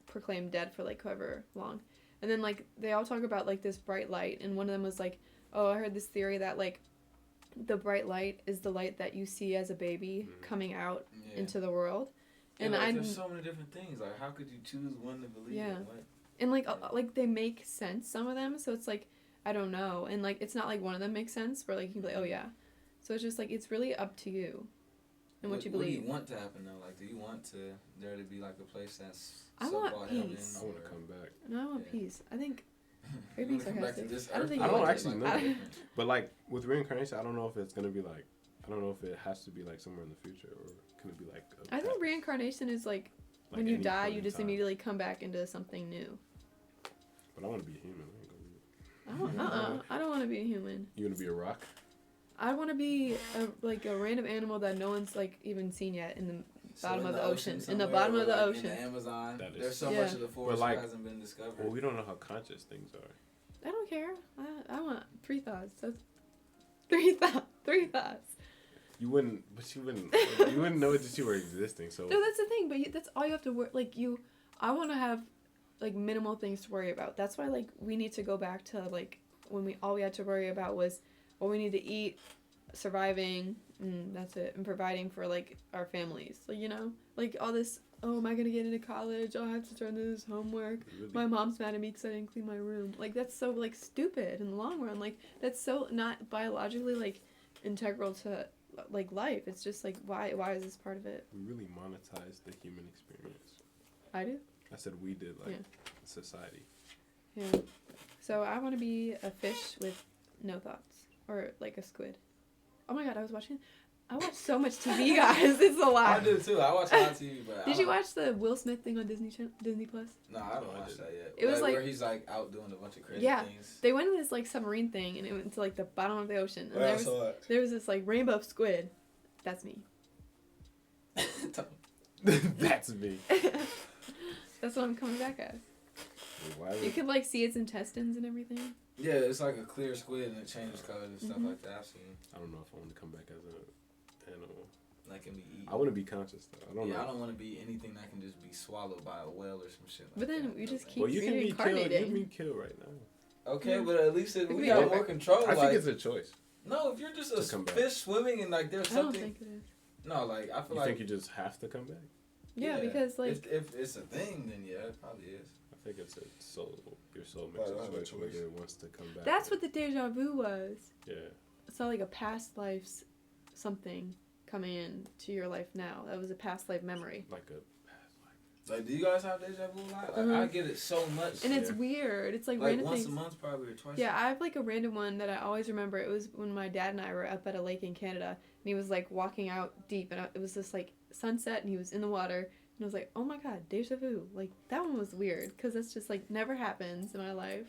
proclaimed dead for like however long, and then like they all talk about like this bright light, and one of them was like, oh, I heard this theory that like the bright light is the light that you see as a baby coming out into the world. And like, there's so many different things. Like, how could you choose one to believe in? What? And like they make sense, some of them. So it's like, I don't know, and like it's not like one of them makes sense where like you can be like, oh yeah. So it's just like it's really up to you, and what you believe. What do you want to happen though? Like, do you want there to be like a place that's I want peace. I want to come back. No, I want peace. I think. Are you being sarcastic? I don't actually know. But like with reincarnation, I don't know if it's gonna be like. I don't know if it has to be like somewhere in the future, or can it be like. I think reincarnation is like when you die, you just immediately come back into something new. But I want to be human. I don't want to be a human. You want to be a rock? I want to be a random animal that no one's like even seen yet in the bottom of the ocean. In the bottom of the ocean. In the Amazon. There's so much of the forest that hasn't been discovered. Well, we don't know how conscious things are. I don't care. I want 3 thoughts. That's 3 thoughts. You wouldn't know that you were existing. So no, that's the thing. But that's all you have to work. Like I want to have like minimal things to worry about. That's why like we need to go back to like when all we had to worry about was what we need to eat, surviving, that's it, and providing for like our families. Like, you know, like all this. Oh, am I gonna get into college? Oh, I have to turn this homework. Really? My mom's mad at me because I didn't clean my room. Like that's so like stupid in the long run. Like that's so not biologically like integral to like life. It's just like why is this part of it? We really monetize the human experience. I do? I said we did, like society. Yeah. So I want to be a fish with no thoughts, or like a squid. Oh my god, I watch so much TV, guys. It's a lot. I do too. I watch a lot of TV, but did you watch the Will Smith thing on Disney Plus? No, I haven't watched that yet. It was like where he's like out doing a bunch of crazy things. They went in this like submarine thing, and it went to like the bottom of the ocean, and there was this like rainbow squid. That's me. That's me. That's what I'm coming back as. Why you could like see its intestines and everything. Yeah, it's like a clear squid and it changes colors and stuff like that. I've seen. I don't know if I want to come back as an animal. That can be eaten. I want to be conscious though. I don't know. I don't want to be anything that can just be swallowed by a whale or some shit like that. But then we just keep you can be killed. You can be killed right now. Okay, but at least we got more control. I think it's a choice. No, if you're just a fish swimming and like there's something. I don't think it is. No, like I feel you think you just have to come back? Yeah, because like if it's a thing, then yeah, it probably is. I think it's a soul. Your soul makes a choice whether it wants to come back. That's what the deja vu was. Yeah. It's not like a past life's something coming in to your life now. That was a past life memory. Like a past life. Like, do you guys have deja vu a lot? Like, I get it so much. And it's weird. It's like random once things. a month probably or twice. Yeah, I have like a random one that I always remember. It was when my dad and I were up at a lake in Canada, and he was like walking out deep, and it was this like sunset, and he was in the water. And I was like, oh my god, deja vu. Like, that one was weird, because that's just, like, never happens in my life.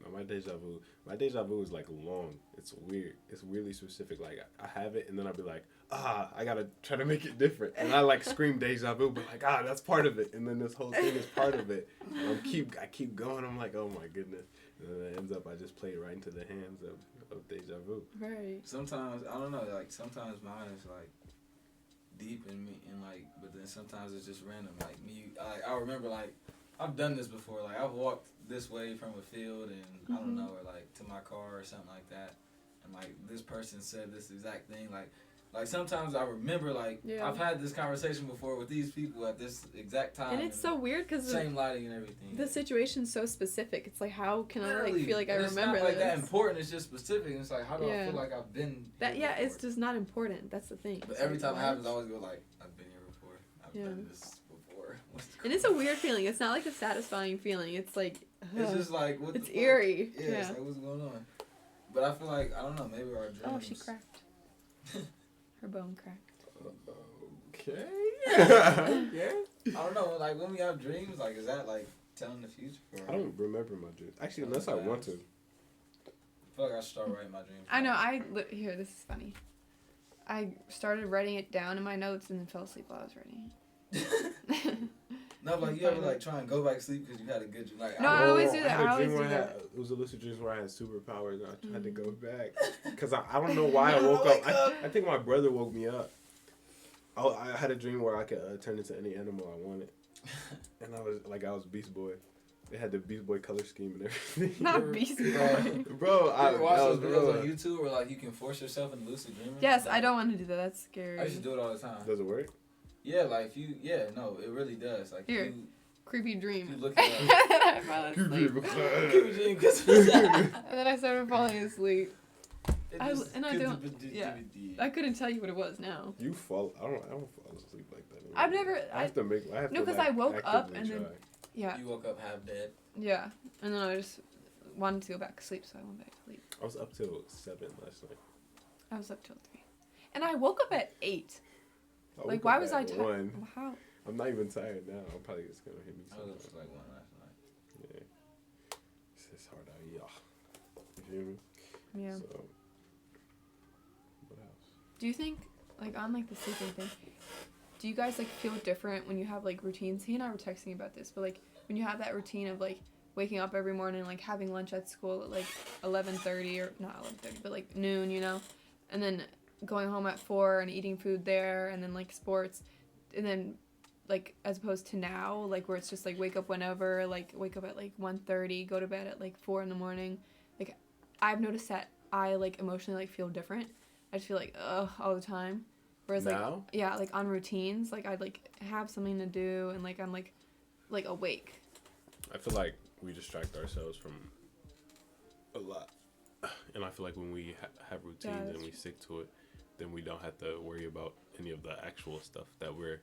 No, my deja vu is, like, long. It's weird. It's really specific. Like, I have it, and then I'll be like, I gotta try to make it different. And I, like, scream deja vu, but, like, that's part of it. And then this whole thing is part of it. And I keep going. I'm like, oh, my goodness. And then it ends up, I just play it right into the hands of deja vu. Right. Sometimes, I don't know, like, sometimes mine is, like, deep in me, and like, but then sometimes it's just random. Like me, I remember like I've done this before. Like I've walked this way from a field, and I don't know, or like to my car or something like that, and like this person said this exact thing. Like sometimes I remember like I've had this conversation before with these people at this exact time. And it's so weird because same lighting and everything. The situation's so specific. It's like, how can I like feel like I remember this? It's not like that important. It's just specific. And it's like, how do I feel like I've been that? Yeah, before? It's just not important. That's the thing. But every time it happens, I always go like, I've been here before. I've done this before. And it's a weird feeling. It's not like a satisfying feeling. It's like it's just like it's eerie. Yeah, it's like what's going on. But I feel like, I don't know, maybe our dreams. Oh, she cracked. Her bone cracked. Okay. Yeah. I don't know, like when we have dreams, like is that like telling the future? Or I don't remember my dreams. Actually, unless I want to. I feel like I should start writing my dreams. I know, here, this is funny. I started writing it down in my notes and then fell asleep while I was writing it. No, like you ever like try and go back to sleep because you had a good dream? Like, no, I always do that. I always do that. It was a lucid dream where I had superpowers and I tried to go back. Because I don't know why I woke up. I think my brother woke me up. I had a dream where I could turn into any animal I wanted. And I was Beast Boy. They had the Beast Boy color scheme and everything. Not Beast Boy. Bro, I watch those videos on YouTube where like you can force yourself into lucid dreaming. Yes, I don't want to do that. That's scary. I used to do it all the time. Does it work? Yeah, like no, it really does. Like here, creepy dream. You look it up. Creepy dream. And then I started falling asleep. I couldn't tell you what it was now. You fall. I don't fall asleep like that anymore. I've never. I have to make. No, because I woke up and then. Yeah. You woke up half dead. Yeah, and then I just wanted to go back to sleep, so I went back to sleep. I was up till 7 last night. I was up till 3, and I woke up at 8. Like, why was I tired? How? I'm not even tired now. I'm probably just gonna hit me. I was up like 1 last night. Yeah. It's hard out here. You feel me? Yeah. So, what else? Do you think, like, on, like, the sleeping thing, do you guys, like, feel different when you have, like, routines? He and I were texting about this, but, like, when you have that routine of, like, waking up every morning, like, having lunch at school at, like, 11:30, or not 11:30, but, like, noon, you know? And then going home at 4 and eating food there, and then, like, sports, and then, like, as opposed to now, like, where it's just, like, wake up whenever, like, wake up at, like, 1:30, go to bed at, like, 4 in the morning. Like, I've noticed that I, like, emotionally, like, feel different. I just feel like, ugh, all the time. Whereas, now? like, yeah, like, on routines, like, I'd, like, have something to do, and, like, I'm, like, awake. I feel like we distract ourselves from a lot. And I feel like when we have routines and we stick to it, then we don't have to worry about any of the actual stuff that we're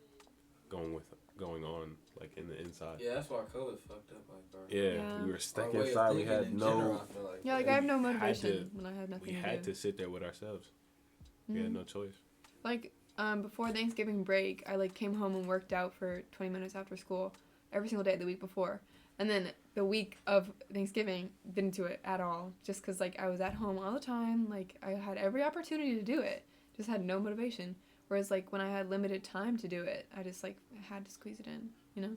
going on, like, in the inside. Yeah, that's why COVID fucked up, like, bro. Yeah, we were stuck inside. We had no... General, I have no motivation when I had nothing to do. We had to sit there with ourselves. We had no choice. Like, before Thanksgiving break, I, like, came home and worked out for 20 minutes after school every single day the week before. And then the week of Thanksgiving, didn't do it at all. Just because, like, I was at home all the time. Like, I had every opportunity to do it. Just had no motivation. Whereas, like, when I had limited time to do it, I just, like, had to squeeze it in, you know?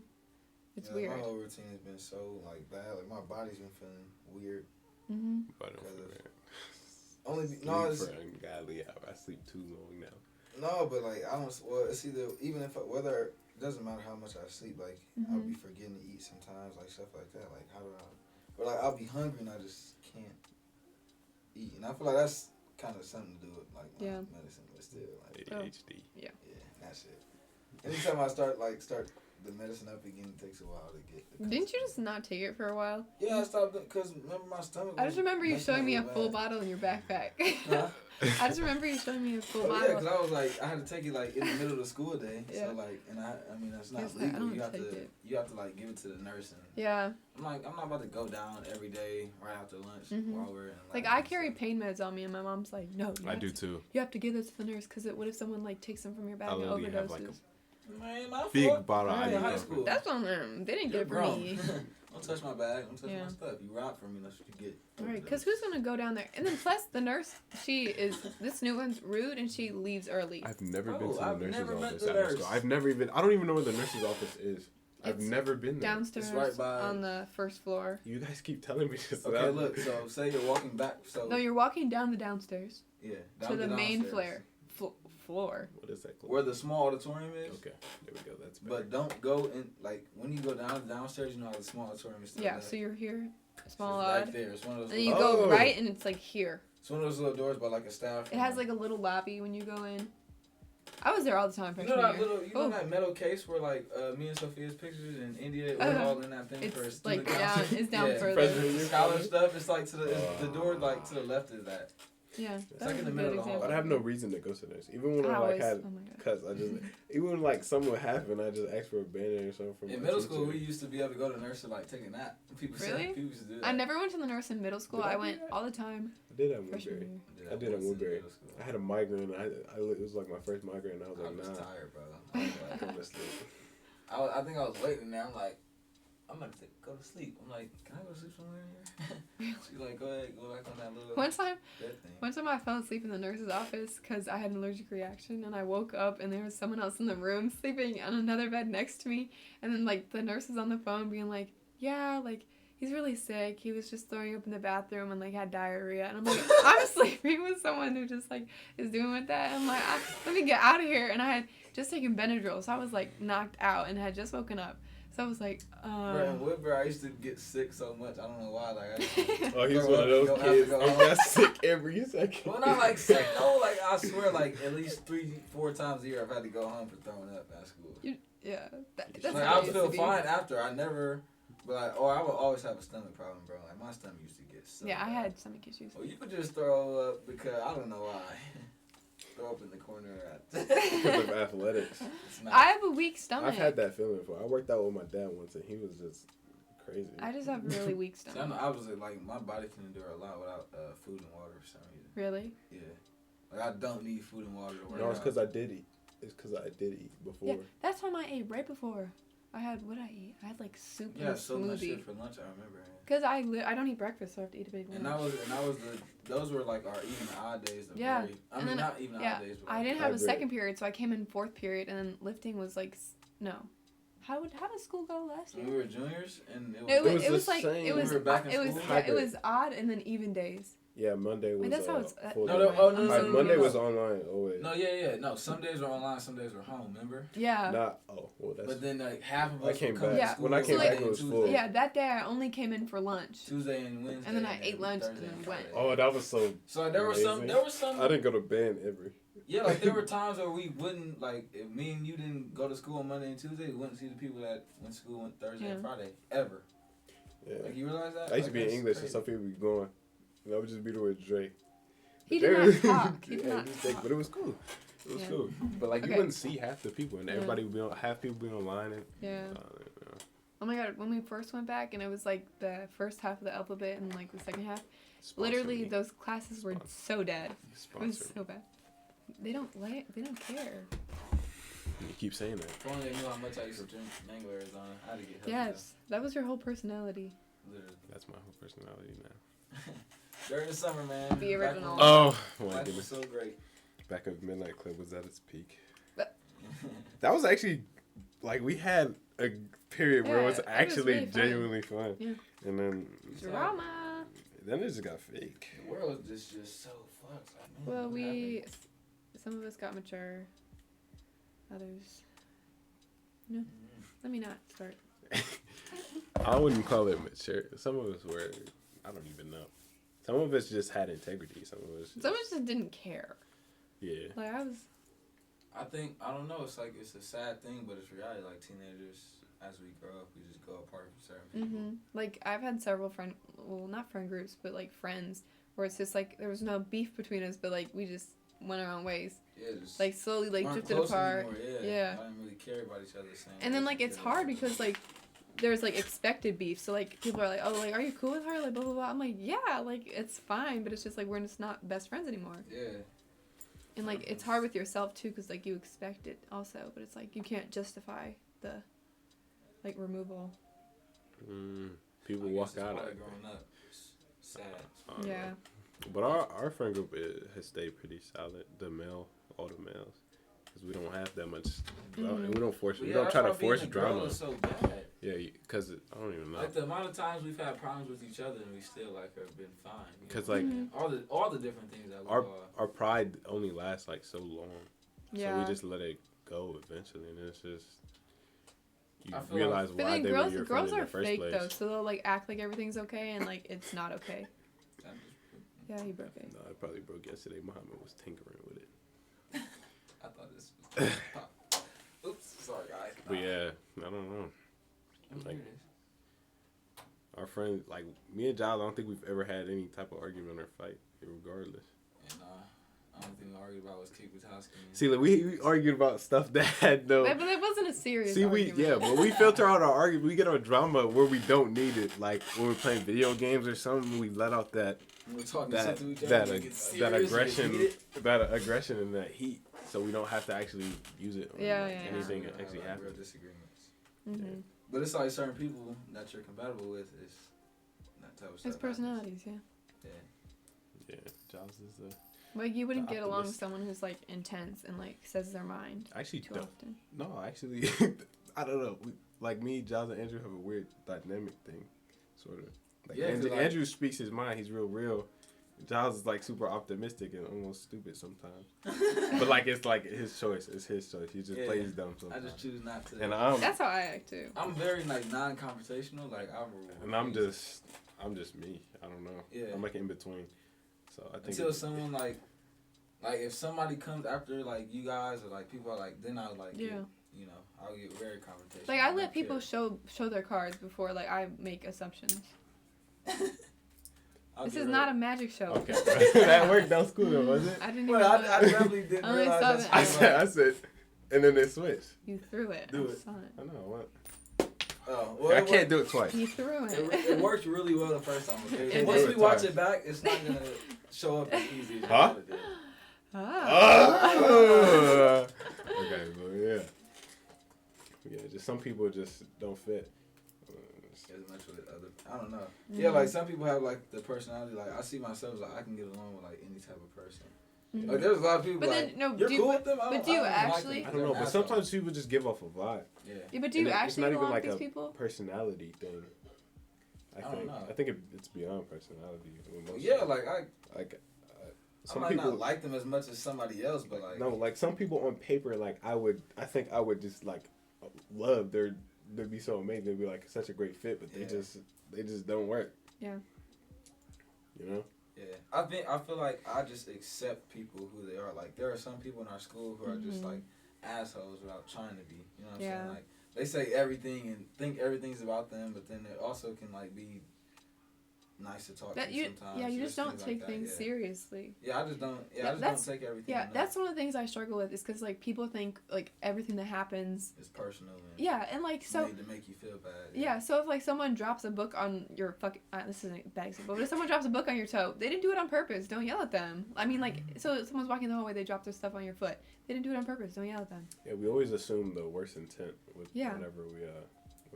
It's weird. My whole routine has been so, like, bad. Like, my body's been feeling weird. Mm-hmm. But it's ungodly hour. I sleep too long now. No, but, like, I don't, well, it's either, even if, whether, it doesn't matter how much I sleep, like, I'll be forgetting to eat sometimes, like, stuff like that. Like, how do I, but, like, I'll be hungry and I just can't eat. And I feel like that's kind of something to do with, like, my medicine, but still, like. ADHD. Yeah. Yeah, that's it. Anytime I start the medicine up again, it takes a while to get. Didn't you just not take it for a while? Yeah, I stopped because remember my stomach. I just remember you showing me a full bottle in your backpack. Huh? I just remember you showing me a full bottle. Yeah, because I was like, I had to take it like in the middle of the school day. Yeah. So like, and I mean that's not legal. You have to like give it to the nurse. And yeah. I'm like, I'm not about to go down every day right after lunch while we're in. Like I carry pain meds on me, and my mom's like, no. I do too. You have to give this to the nurse because what if someone like takes them from your bag and overdoses? Man, my big bottle. I in high school. That's on them. They didn't get it for me. Don't touch my bag. Don't touch my stuff. You rob from me. That's what you get. Right, because who's going to go down there? And then plus the nurse, this new one's rude and she leaves early. I've never been to the nurse's office after school. I don't even know where the nurse's office is. I've never been there. Downstairs, it's right by on the first floor. You guys keep telling me this. Okay, look, so say you're walking back. So no, you're walking down the downstairs. Yeah, to the main floor. Floor. What is that called? Where the small auditorium is. Okay, there we go. That's better. But don't go in, like, when you go downstairs, you know how the small auditorium is still there. So you're here, small odd. Right there. It's one of those. And you go right, and it's like here. It's one of those little doors by like a staff. It has like a little lobby when you go in. I was there all the time. You know that metal case where like me and Sophia's pictures in India we're all in that thing it's for student like down. It's down further. The scholar stuff. It's like the door like to the left is that. Yeah, it's like in the middle of the hall. But I have no reason to go to nurse. Even when I had cuts, I just even when like something would happen, I just asked for a Band-Aid or something from in middle school. We used to be able to go to the nurse and like take a nap. People used to do that. I never went to the nurse in middle school. I went all the time. I did at Woodbury. I did at Woodbury. I had a migraine. It was like my first migraine. I was like, nah. Tired, bro. I was like, I think I was waiting there. I'm like, I'm about to go to sleep. I'm like, can I go to sleep somewhere in here? She's like, go ahead, go back on that little One time I fell asleep in the nurse's office because I had an allergic reaction, and I woke up and there was someone else in the room sleeping on another bed next to me, and then like the nurse was on the phone being like, yeah, like he's really sick. He was just throwing up in the bathroom and like had diarrhea, and I'm like, I'm sleeping with someone who just like is doing with that. I'm like, let me get out of here, and I had just taken Benadryl, so I was like knocked out and had just woken up. So I was like, Bro, in Woodbury, I used to get sick so much. I don't know why. Like, he's one of those kids that got sick every second. Well, not like sick. No, like I swear, like at least 3-4 times a year, I've had to go home for throwing up at school. That's like I feel fine after. I never, but like, I would always have a stomach problem, bro. Like my stomach used to get so Yeah, bad. I had stomach issues. Well, you could just throw up because I don't know why. Throw up in the corner because of athletics. I have a weak stomach. I've had that feeling before. I worked out with my dad once, and he was just crazy. I just have a really weak stomach. See, I was like, my body can endure a lot without food and water for some reason. Really? Yeah. Like I don't need food and water to work. No, it's because I did eat. It's because I did eat before. Yeah, that's time I ate right before. What did I eat? I had like soup and a smoothie. Yeah, so much shit for lunch. I remember. Because I don't eat breakfast, so I have to eat a big lunch. And those were like our even odd days. Not even odd days. But I didn't have a second period, so I came in fourth period, and then lifting was like no. How did school go last year? We were juniors, and it was odd and then even days. Yeah, Monday was. That's how it's. No. Monday was online. Oh wait. No, yeah. No, some days were online, some days were home. Remember? Yeah. But then like half of us came back. Yeah. When I came back, it was full. Yeah, that day I only came in for lunch. Tuesday and Wednesday. And then I ate lunch and then went. Oh, that was so. So there was some. I didn't go to band ever. Yeah, like there were times where we wouldn't like if me and you didn't go to school on Monday and Tuesday, we wouldn't see the people that went to school on Thursday and Friday ever. Yeah. Like you realize that? I used to be in English, and some people would be going. And I would just be there with Dre. He did not talk. But it was cool. It was cool. But like you wouldn't see half the people, and everybody would be half people be online. And, Oh my god! When we first went back, and it was like the first half of the alphabet and like the second half, literally those classes were so dead. It was so bad. They don't care. You keep saying that. If only they knew how much I used to drink mango Arizona, I had to get help. Yes, that was your whole personality. Literally. That's my whole personality now. During the summer, man. The original. Oh my goodness. So great. Back of Midnight Club was at its peak. That was actually, like, we had a period where it was actually really genuinely fun. Yeah. And then... Drama. Then it just got fake. The world is just so fucked. Like, well, some of us got mature. Others... No. Let me not start. I wouldn't call it mature. Some of us were... I don't even know. Some of us just had integrity. Some of us just didn't care. Yeah. Like, I think, I don't know, it's like, it's a sad thing, but it's reality. Like, teenagers, as we grow up, we just go apart from certain people. Mm-hmm. Like, I've had several not friend groups, but, like, friends, where it's just, like, there was no beef between us, but, like, we just went our own ways. Yeah, just... Like, slowly, like, drifted apart. Anymore, yeah. I didn't really care about each other the same. And then, like, it's hard because, like, there's, like, expected beef. So, like, people are like, oh, like, are you cool with her? Like, blah, blah, blah. I'm like, yeah, like, it's fine, but it's just, like, we're just not best friends anymore. Yeah. And, like, it's hard with yourself, too, because, like, you expect it also. But it's, like, you can't justify the, like, removal. People walk out of it. Growing up. It's sad. Yeah. But our friend group has stayed pretty solid. All the males. Because we don't have that much. And we don't force. We don't try to force drama. Is so bad. Yeah, because I don't even know. Like the amount of times we've had problems with each other and we still like have been fine. Because like all the different things that our pride only lasts like so long. Yeah. So we just let it go eventually, and it's just you realize like, why they were your friend in the first fake, place. Though, so they'll like act like everything's okay and like it's not okay. Yeah, he broke it. No, it probably broke yesterday. Muhammad was tinkering with it. I thought this was oops, sorry guys. But yeah, I don't know. Like our friends, like me and Giles, I don't think we've ever had any type of argument or fight, regardless. I don't think we argued about was kick Butowski. See, like, we argued about stuff that had no. But it wasn't a serious argument. But we filter out our argument. We get our drama where we don't need it. Like when we're playing video games or something, we let out that aggression and that heat, so we don't have to actually use it. Anything actually happens. Real disagreements. Mm-hmm. But it's like certain people that you're compatible with is that type of stuff. It's personalities, Yeah. Yeah, Giles is the. Like you wouldn't get along with someone who's like intense and like says their mind. Actually, too often. No, actually, I don't know. Like me, Giles and Andrew have a weird dynamic thing, sort of. Like Andrew speaks his mind. He's real. Giles is like super optimistic and almost stupid sometimes. But like it's like his choice. It's his choice. He just plays dumb sometimes. I just choose not to. And that's how I act too. I'm very like non-confrontational. Like I'm just me. I don't know. Yeah. I'm like in between. So I think until someone like if somebody comes after like you guys or like people are like, then I'll like get, I'll get very confrontational. Like I let people show their cards before like I make assumptions. This is not a magic show. Okay, that worked. That was cool though, was it? I didn't even. I definitely didn't realize I said, and then they switched. You threw it. Do it. Saw it. I know what. Oh, well, I can't do it twice. You threw it. It worked really well the first time. Okay? Once we watch it back, it's not gonna show up as easy as huh? it did. Okay, well, yeah. Yeah, just some people just don't fit. As much with other, I don't know. Mm-hmm. Yeah, like some people have like the personality. Like I see myself like I can get along with like any type of person. Mm-hmm. Like there's a lot of people. But like, then, you're cool with them. But do you actually? I don't know. But sometimes people just give off a vibe. Yeah. But do you actually get along with these people? It's not even like a personality thing. I think it's beyond personality. Yeah, like some I might people not like them as much as somebody else, but like no, like some people on paper, like I think I would just like love they'd be so amazing. They'd be like such a great fit, but they just don't work. Yeah. You know? Yeah. I feel like I just accept people who they are. Like there are some people in our school who are just like assholes without trying to be. You know what I'm saying? Like they say everything and think everything's about them, but then they also can like be nice to talk to sometimes. Yeah, you just don't take things seriously. Yeah, I just don't. Yeah, I just don't take everything. Yeah, that's one of the things I struggle with is because like people think like everything that happens is personal. And like so made to make you feel bad. Yeah, so if like someone drops a book on your this isn't a bad example, but if someone drops a book on your toe, they didn't do it on purpose. Don't yell at them. I mean, like so someone's walking the hallway, they drop their stuff on your foot. They didn't do it on purpose. Don't yell at them. Yeah, we always assume the worst intent with whenever we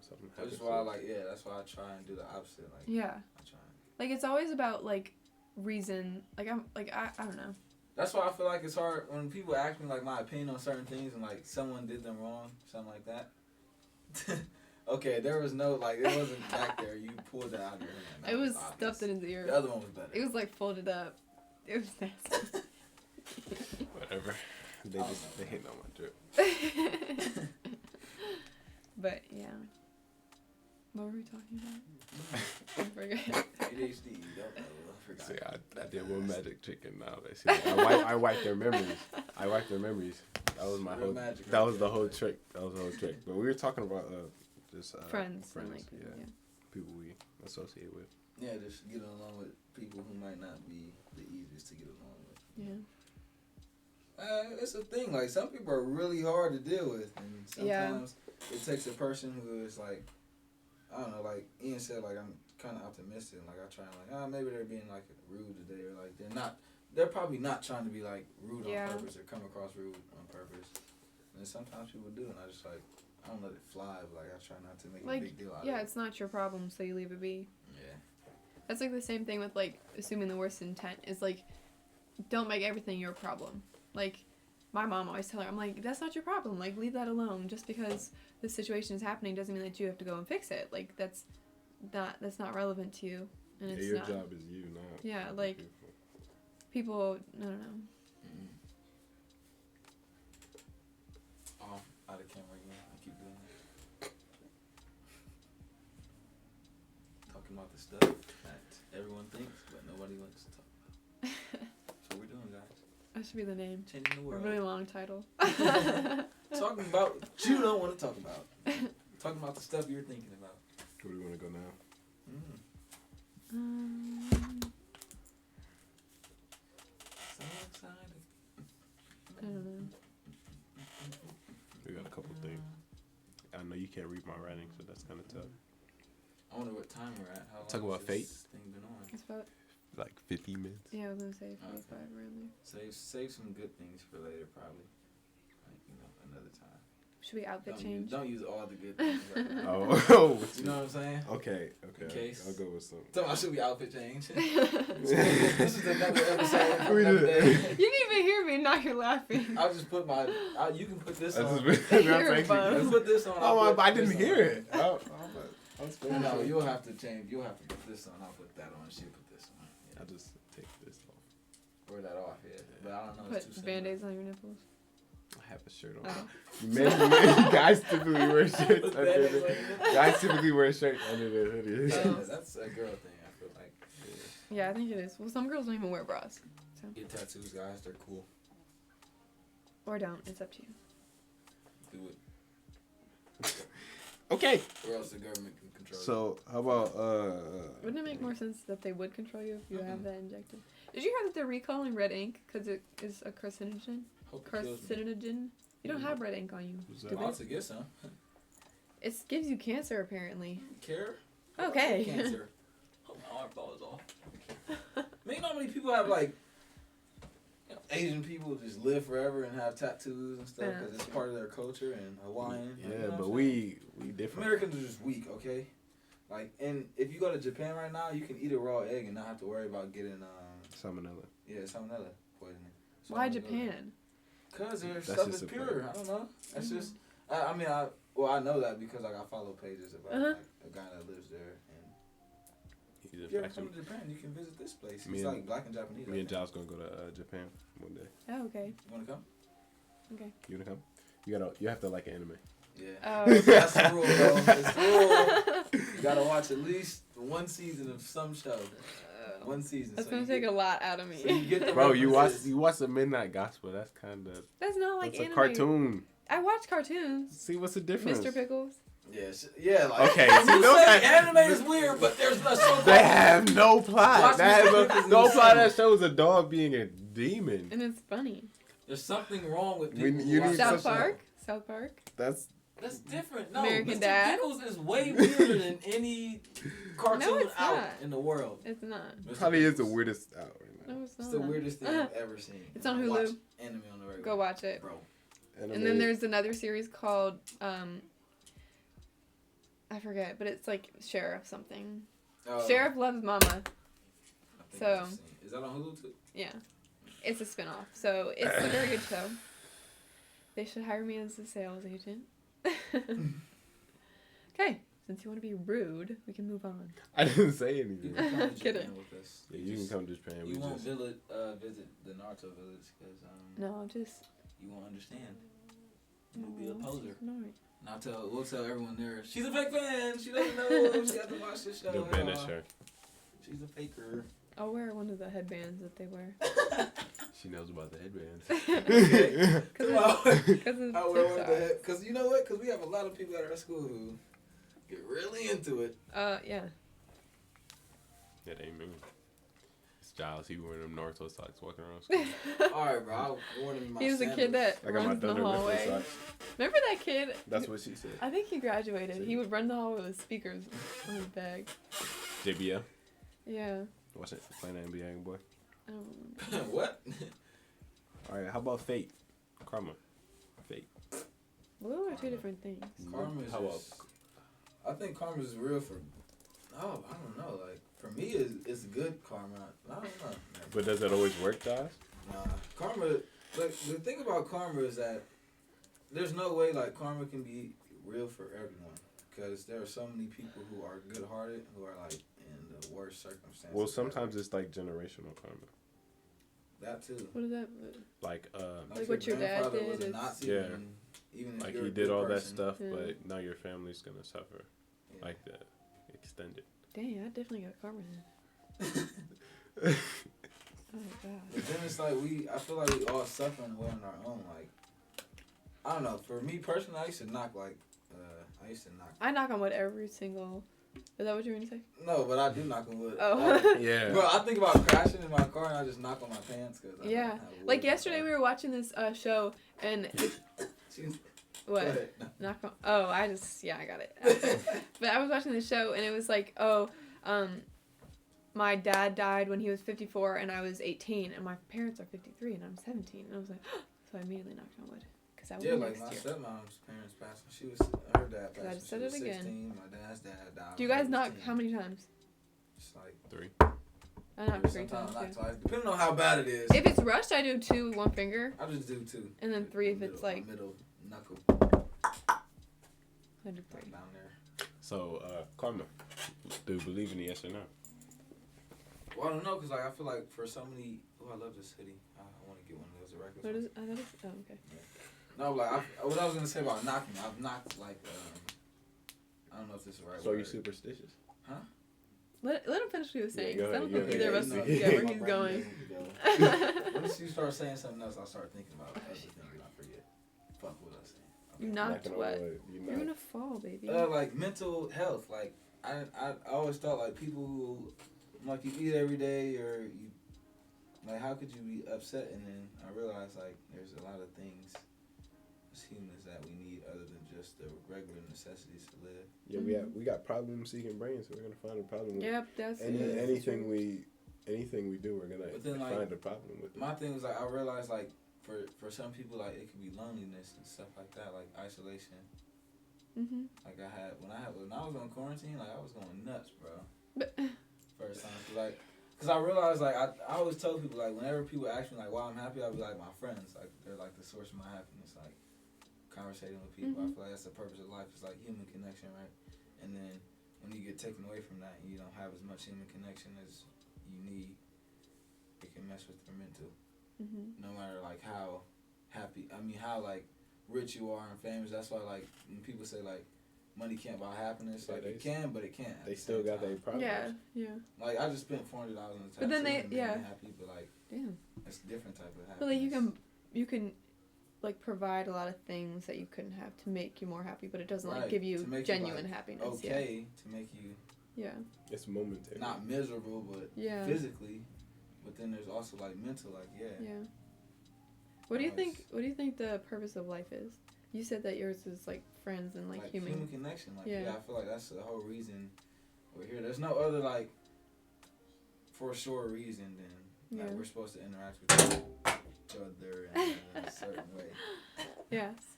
something happens. That's why I try and do the opposite. Like I try. Like it's always about like reason. Like I don't know. That's why I feel like it's hard when people ask me like my opinion on certain things and like someone did them wrong, something like that. Okay, there was no like it wasn't back there. You pulled it out of your hand. It was stuffed in his ear. The other one was better. It was like folded up. It was nasty. Whatever. They hate on my drip. But yeah. What were we talking about? I forget. ADHD, don't know. I forgot. See, I did one magic trick and now they see I wiped their memories. That was my whole. That was the whole trick. But we were talking about just friends, and like people we associate with. Yeah, just getting along with people who might not be the easiest to get along with. Yeah. It's a thing. Like some people are really hard to deal with, and sometimes it takes a person who is like, I don't know, like Ian said, like I'm kind of optimistic. Like I try and like, maybe they're being like rude today, or like they're probably not trying to be like rude on purpose or come across rude on purpose. And sometimes people do, and I just like I don't let it fly, but like I try not to make a big deal out of it. Yeah, it's not your problem, so you leave it be. Yeah. That's like the same thing with like assuming the worst intent is like, don't make everything your problem. Like, my mom always tell her, I'm like, that's not your problem. Like, leave that alone. Just because the situation is happening doesn't mean that you have to go and fix it. Like, that's not relevant to you. And it's your not, job is you, not. Yeah, like, people, I don't know. Mm-hmm. Oh, out of camera again. I keep doing it. Talking about the stuff that everyone thinks, but nobody wants to talk about. That's what we're doing, guys. That should be the name. Changing the world. A really long title. Talking about what you don't want to talk about. Talking about the stuff you're thinking about. Where do we want to go now? morning, so that's kind of tough. I wonder what time we're at. How long Talk about has fate. this thing been on? It's about Like 50 minutes. I was gonna say 45 around there. Save some good things for later, probably. Like, another time. Should we outfit change? Don't use all the good things right now. Oh. You know what I'm saying? Okay. In case. I'll go with some. Tell me, should we outfit change? This is another episode from another day. You didn't even hear me. Now you're laughing. I'll just put you can put this on. Let's put this on. Oh, I didn't hear it. No, you'll have to change. You'll have to put this on. I'll put that on. She'll put this on. Yeah. I'll just take this off. Wear that off, yeah. But I don't know. Put Band-Aids on your nipples. I have a shirt on. Oh. Guys typically wear shirts under this. Guys typically wear shirts under their hoodies. Yeah, that's a girl thing, I feel like. Yeah, I think it is. Well, some girls don't even wear bras. So. Get tattoos, guys. They're cool. Or don't. It's up to you. Do it. Okay. Or else the government can control you. So, how about, Wouldn't it make more sense that they would control you if you have that injected? Did you hear that they're recalling red ink because it is a carcinogen? Carcinogen? You don't have red ink on you. I'm about to get some. It gives you cancer, apparently. Care? Okay. Cancer. Hope my arm falls off. Man, you know how many people have, like, Asian people just live forever and have tattoos and stuff because it's part of their culture, and Hawaiian. Yeah, but we different. Americans are just weak, okay? Like, and if you go to Japan right now, you can eat a raw egg and not have to worry about getting salmonella. Yeah, salmonella poisoning. So why Japan? Because their stuff is pure. I don't know. That's just. I know that because like I follow pages about like, a guy that lives there. If you ever come to Japan, you can visit this place. It's like black and Japanese. Me and Giles gonna go to Japan one day. Oh, okay. You wanna come? Okay. You wanna come? You have to like an anime. Yeah. Oh. That's the rule, though. It's the rule. You gotta watch at least one season of some show. One season. That's gonna take a lot out of me. So you get the bro, you watch the Midnight Gospel. That's kind of. That's not like That's anime. a cartoon. I watch cartoons. See what's the difference? Mr. Pickles. Yes. Yeah. Like, okay. See, anime is weird, but there's no show. They have no plot. No plot that shows a dog being a demon. And it's funny. There's something wrong with people. South Park. That's different. No, American Mr. Dad. Pickles is way weirder than any cartoon out in the world. It's not. Probably is the weirdest out right now. No, it's not. It's the weirdest thing I've ever seen. It's on Hulu. Watch anime on the regular. Go watch it, bro. And then there's another series called I forget, but it's like Sheriff something. Sheriff Loves Mama. So is that on Hulu too? Yeah, it's a spinoff. So it's a very good show. They should hire me as a sales agent. Okay, since you want to be rude, we can move on. I didn't say anything. Kidding. Yeah, you can come to Japan. You won't visit the Naruto village because no, just you won't understand. You'll be a poser. No. And we'll tell everyone there, she's a fake fan. She doesn't know. She has to watch this show. They'll banish her. She's a faker. I'll wear one of the headbands that they wear. She knows about the headbands. I wear one of the head. Because you know what? Because we have a lot of people at our school who get really into it. Yeah. That ain't me. It's Giles. He wearing them Naruto socks walking around school. Alright, bro. I wore them in my He was a kid that runs the hallway. Socks. Remember that kid? That's what she said. I think he graduated. He would run the hallway with speakers on his bag. JBL? Yeah. Watch it. Playing that NBA young boy. I don't remember. What? Alright, how about fate? Karma. Fate. Well, those are two different things. Karma is I think karma is real for I don't know, like for me it's good karma. I don't know. But does that always work, guys? Nah. Karma like the thing about karma is that there's no way like karma can be real for everyone. Because there are so many people who are good hearted who are like in the worst circumstances. Well, sometimes it's like generational karma. That too. What is that? Like what your dad did. Was a Nazi, yeah. Even like if he did all that person, stuff, but now your family's gonna suffer. Yeah. Like the extended. Dang, I definitely got karma then. Oh god. But then it's like I feel like we all suffer in a way on our own. Like I don't know. For me personally, I used to knock. I knock on wood every single. Is that what you were gonna say? No, but I do knock on wood. Oh. Yeah. Bro, I think about crashing in my car and I just knock on my pants because yeah. Like yesterday, we were watching this show and What? Knock on. Oh, I got it. But I was watching the show and it was like, my dad died when he was 54 and I was 18, and my parents are 53 and I'm 17. And I was like, so I immediately knocked on wood. Cause I Yeah, like my stepmom's parents passed when her dad passed when she was 16. My dad's dad died. Do you guys knock how many times? Just like 3. I knock 3 times. Not twice, depending on how bad it is. If it's rushed, I do 2 with one finger. I just do 2. And then 3 if it's like middle knuckle. I do 3 down there. So, Karma, do you believe in the yes or no? Well, I don't know, cause like I feel like for so many, I love this hoodie. I want to get one of those records. What is it? Oh, okay. Yeah. No, like what I was gonna say about knocking, I've knocked like I don't know if this is the right word. So are you superstitious? Huh? Let him finish what he was saying. Yeah, I don't think ahead. either of us get where he's going. Once you start saying something else, I start thinking about other things and I forget. Fuck what I was saying. Okay. You knocked what? You're gonna fall, baby. Like mental health. Like I always thought like people who like you eat every day or you like how could you be upset, and then I realized like there's a lot of things as humans that we need other than just the regular necessities to live. Yeah, we got problem seeking brains, so we're gonna find a problem. Yep, that's anything we do, we're gonna find a problem with it. My thing was like I realized like for some people like it could be loneliness and stuff like that, like isolation. Mhm. Like when I was on quarantine, like I was going nuts, bro. First time, cause I realized like I always tell people like whenever people ask me like why I'm happy, I'll be like my friends, like they're like the source of my happiness, like conversating with people. I feel like that's the purpose of life. It's like human connection, right? And then when you get taken away from that and you don't have as much human connection as you need, it can mess with your mental. No matter like how how like rich you are and famous. That's why like when people say like money can't buy happiness, like it can, but it can't. They still got their problems. Yeah. Like I just spent $400 on the tattoo. But then they happy, but like damn, it's a different type of happiness. But like you can like provide a lot of things that you couldn't have to make you more happy, but it doesn't like give you genuine happiness. Okay, to make you. Yeah. It's momentary. Not miserable, but physically. But then there's also like mental, like Yeah. What do you think? What do you think the purpose of life is? You said that yours is like friends and like human connection. Like I feel like that's the whole reason we're here. There's no other like for sure reason than like we're supposed to interact with each other in a certain way. Yes.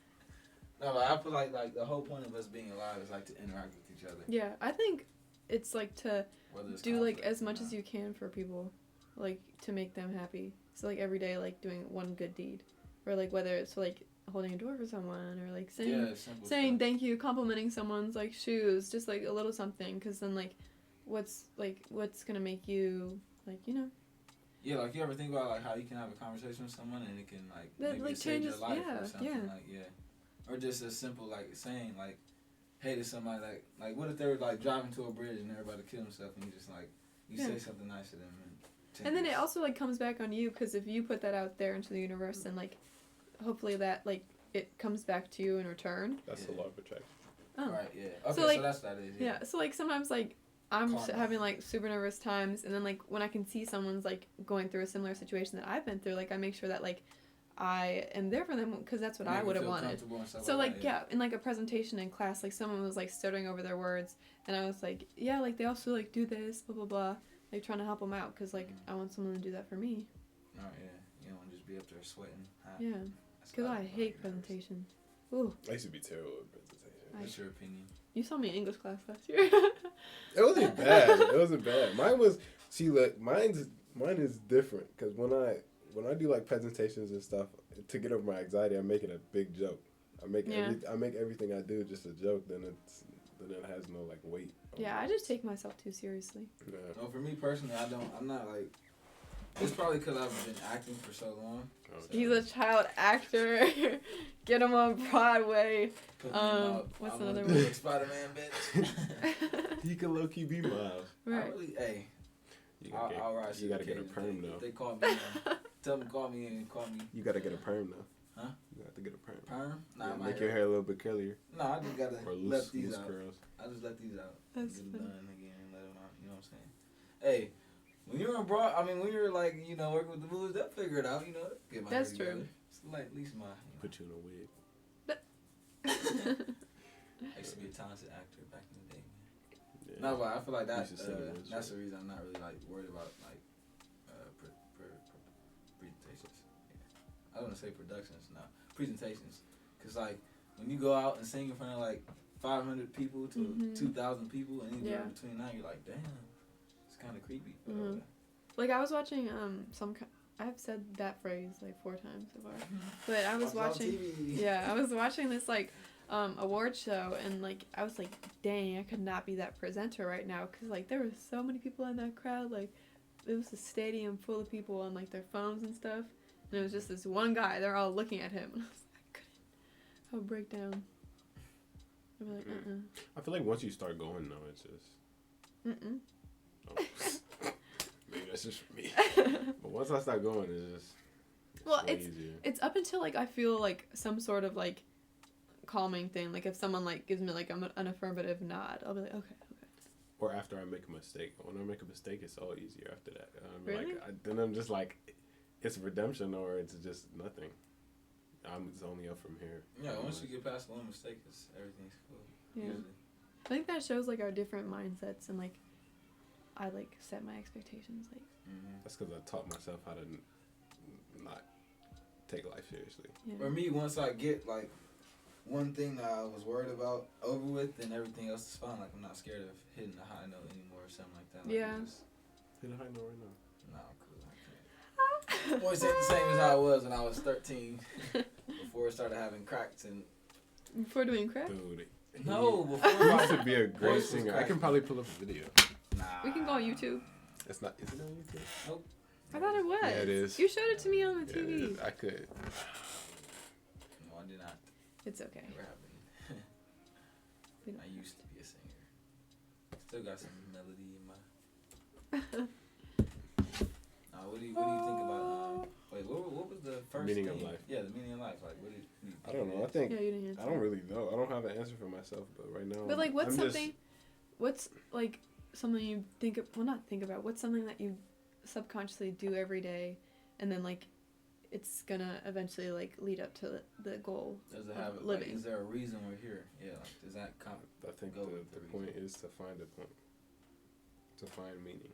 No, like I feel like the whole point of us being alive is like to interact with each other. Yeah, I think it's like to do like as much as you can for people, like to make them happy. So like every day, like doing one good deed, or like whether it's like holding a door for someone, or like saying thank you, complimenting someone's like shoes, just like a little something, because then like what's gonna make you like Yeah, like you ever think about like how you can have a conversation with someone and it can like maybe like save changes your life or something or just as simple like saying like hey to somebody like what if they were like driving to a bridge and everybody killed themselves and you just like you say something nice to them and then it also like comes back on you, because if you put that out there into the universe, then like hopefully that like it comes back to you in return. That's the law of attraction. Oh. Right. Yeah. Okay. So, like, so that's what that is. Yeah. So like sometimes like I'm having like super nervous times, and then like when I can see someone's like going through a similar situation that I've been through, like I make sure that like I am there for them, because that's what I would have wanted. So like in like a presentation in class, like someone was like stuttering over their words, and I was like, yeah, like they also like do this, blah blah blah, like trying to help them out, because like I want someone to do that for me. Oh yeah, you don't want to just be up there sweating. Yeah, because I hate presentations. Ooh. I used to be terrible at presentations. What's your opinion? You saw me in English class last year. It wasn't bad. It wasn't bad. Mine was mine is different, because when I do like presentations and stuff to get over my anxiety, I make it a big joke. I make everything I do just a joke. Then it has no like weight. Yeah, I just take myself too seriously. Yeah. No, for me personally, I'm not like. It's probably because I've been acting for so long. So. He's a child actor. Get him on Broadway. What's another one? Spider-Man, bitch. He can low key be Miles. Right. Hey. I'll rise. You gotta get a perm though. If they call me. Tell them call me and call me. You gotta get a perm though. Huh? You have to get a perm. Perm? Nah, make your hair a little bit curlier. No, I just gotta let these out. Curls. I just let these out. That's get them done again and let them out. You know what I'm saying? Hey. When you're abroad, when you're like, working with the movies, they'll figure it out, get my That's hair true. together. It's like, at least my, Put you in a wig. I used to be a talented actor back in the day, man. Yeah. No, but I feel like that's the reason I'm not really like worried about like presentations. Yeah. I don't want to say productions, no, presentations, cause like when you go out and sing in front of like 500 people to 2,000 people, and anywhere between that, you're like, damn, it's kind of creepy. But like I was watching I've said that phrase like 4 times so far, but I was watching. Yeah, I was watching this like award show, and like I was like, dang, I could not be that presenter right now, because like there were so many people in that crowd. Like it was a stadium full of people on like their phones and stuff, and it was just this one guy. They're all looking at him, and I was like, I would break down. I'd be like, I feel like once you start going though, it's just oh. Maybe that's just for me. But once I start going, it's easier. It's up until like I feel like some sort of like calming thing. Like if someone like gives me like an affirmative nod, I'll be like, okay. Or after I make a mistake. When I make a mistake, it's all easier after that. Really? Then I'm just like, it's redemption or it's just nothing. It's only up from here. Yeah, once you get past one mistake, everything's cool. Yeah. Usually. I think that shows like our different mindsets, and like I like set my expectations like. That's because I taught myself how to not take life seriously. Yeah. For me, once I get like one thing that I was worried about over with, then everything else is fine. Like I'm not scared of hitting a high note anymore or something like that. Like, yeah. Hit a high note right now. No, I'm cool. I can't. Voice ain't the same as how I was when I was 13. Before I started having cracks and. Before doing crack? Dude. No, before I used to be a great singer. I can probably pull up a video. Nah. We can go on YouTube. It's not. Is it on YouTube? Nope. I thought it was. Yeah, it is. You showed it to me on the TV. I could. No, I did not. It's okay. Never happened. I used to be a singer. Still got some melody in my. What do you think about? Wait, what was the first meaning thing? Of life? Yeah, the meaning of life. Like, what did you think? I don't know. I think. Yeah, you didn't answer. I don't really know. I don't have an answer for myself, but right now. But like, what's like something you think of? Well, not think about. What's something that you subconsciously do every day, and then like, it's gonna eventually like lead up to the goal. Does it have living? Like, is there a reason we're here? Yeah. Like, does that I think the point is to find a point. To find meaning.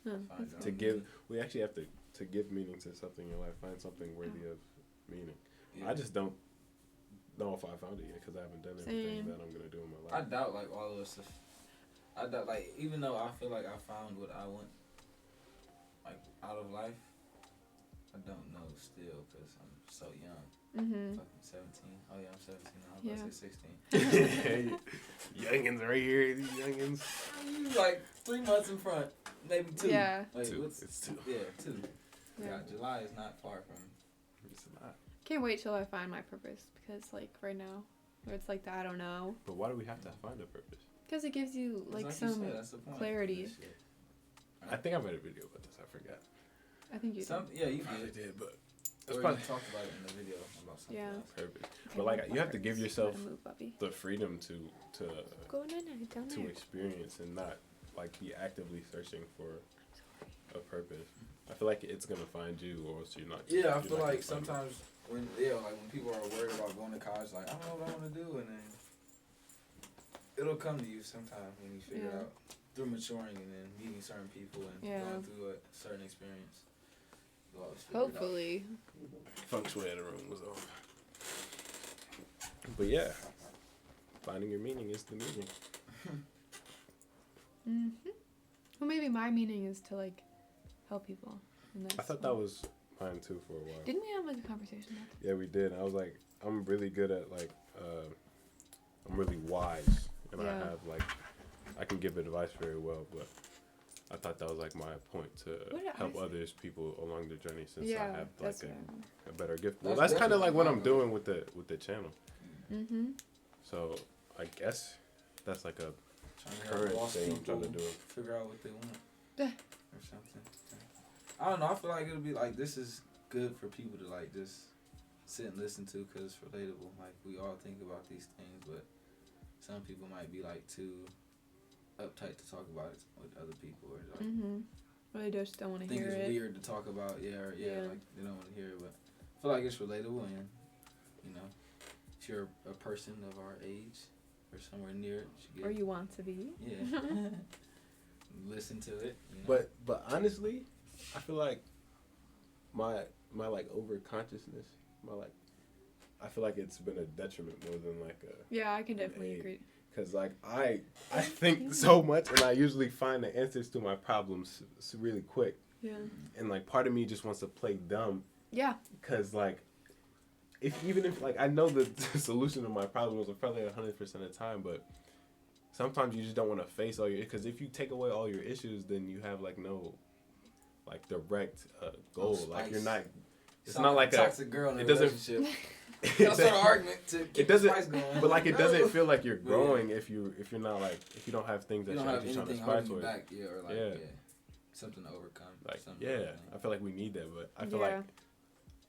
Oh, to give. We actually have to give meaning to something in life. Find something worthy of meaning. Yeah. I just don't know if I found it yet because I haven't done everything that I'm gonna do in my life. I doubt like all of us. I doubt like even though I feel like I found what I want, like out of life, I don't know still because I'm so young. Fucking 17. Oh yeah, I'm 17 now. I was about to say 16. Youngins right here. These youngins. You like 3 months in front, maybe 2. Yeah. Wait, 2. It's 2. Yeah, 2. Yeah, July is not far from. It's not. Can't wait till I find my purpose, because like right now, where it's like the I don't know. But why do we have to find a purpose? Because it gives you like some clarity. I think I made a video about this. I forgot. I think you did. Yeah, you did, but you talked about it in the video about something else. Purpose. Okay, but like you have to give yourself the freedom to experience and not like be actively searching for a purpose. I feel like it's gonna find you, or else you're not. Yeah, I feel like sometimes when people are worried about going to college, like I don't know what I want to do, and then it'll come to you sometime when you figure it out through maturing and then meeting certain people and going through a certain experience. Hopefully. Feng shui in the room was off. But yeah, finding your meaning is the meaning. Well, maybe my meaning is to like help people. I thought that was mine too for a while. Didn't we have like a conversation about that? Yeah, we did. I was like, I'm really good at like, I'm really wise, and I have like, I can give advice very well, but I thought that was like my point to help people along the journey since I have like a better gift. Well, that's kind of like what I'm doing with the channel. So I guess that's like a current thing I'm trying to do. Figure out what they want or something. I don't know. I feel like it'll be like this is good for people to like just sit and listen to because it's relatable. Like we all think about these things, but some people might be like too uptight to talk about it with other people, or like or they just don't want to hear it. Think it's weird to talk about, like they don't want to hear it. But I feel like it's relatable, and you know, if if you're a person of our age or somewhere near it, or you want to be. Yeah. Listen to it. You know? But honestly, I feel like my like over consciousness, I feel like it's been a detriment more than like a. Yeah, I can definitely agree. Because like I think so much, and I usually find the answers to my problems really quick. Yeah. And like part of me just wants to play dumb. Yeah. Because like, even if like I know the solution to my problems are probably 100% of the time, but sometimes you just don't want to face all your. Because if you take away all your issues, then you have like no, like direct goal. No, like you're not. It's not not like toxic girl in a relationship. It sort of argument to keep the spice going. But like it doesn't feel like you're growing if you're not like if you don't have things that you're actually trying to aspire towards. Something to overcome. Like I feel like we need that, but I feel like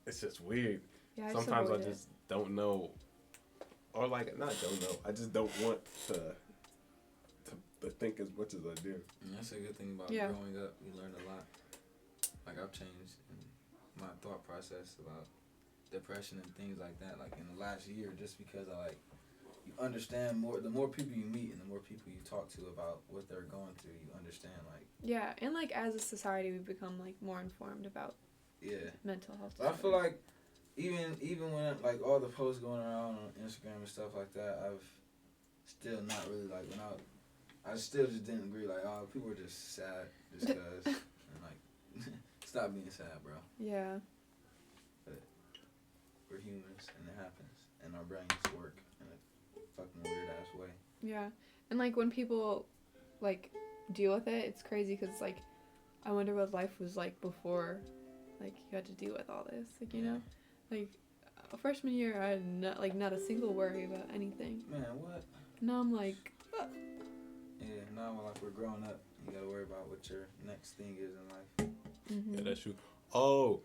it's just weird. Yeah, sometimes I just don't know, or like not don't know. I just don't want to think as much as I do. And that's a good thing about growing up. You learn a lot. Like I've changed in my thought process about depression and things like that, like in the last year, just because I like you understand more. The more people you meet and the more people you talk to about what they're going through, you understand and like as a society we become like more informed about mental health. But I feel like even when like all the posts going around on Instagram and stuff like that, I've still not really like when I still just didn't agree, like, oh, people are just sad just because and like stop being sad, bro. Yeah. We're humans, and it happens, and our brains work in a fucking weird ass way. Yeah, and like when people like deal with it, it's crazy because like I wonder what life was like before, like you had to deal with all this, like you know, like freshman year I had not a single worry about anything. Man, what? Now I'm like. Yeah, now like we're growing up, you gotta worry about what your next thing is in life. Mm-hmm. Yeah, that's true. Oh,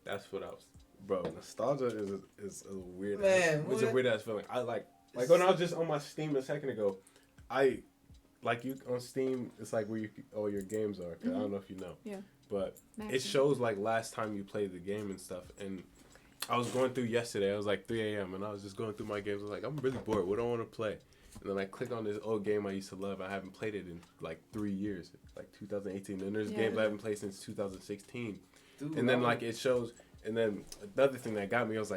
that's what I was. Bro, nostalgia is a weird. It's a weird ass feeling. I like when I was just on my Steam a second ago, I like you on Steam. It's like where all your games are. Cause I don't know if you know. Yeah. But it shows like last time you played the game and stuff. And I was going through yesterday. It was like 3 a.m. and I was just going through my games. I was like, I'm really bored. What do I want to play? And then I click on this old game I used to love. I haven't played it in like 3 years, like 2018. And there's games I haven't played since 2016. Dude, and then like it shows. And then another thing that got me, I was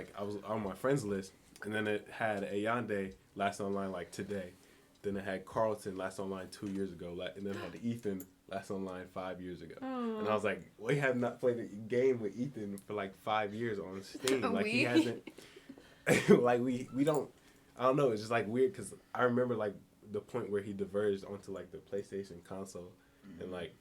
on my friends list, and then it had Ayande last online like today. Then it had Carlton last online 2 years ago, and then it had Ethan last online 5 years ago. Aww. And I was like, we have not played a game with Ethan for like 5 years on Steam. Like he hasn't, like we don't, I don't know. It's just like weird because I remember like the point where he diverged onto like the PlayStation console, and like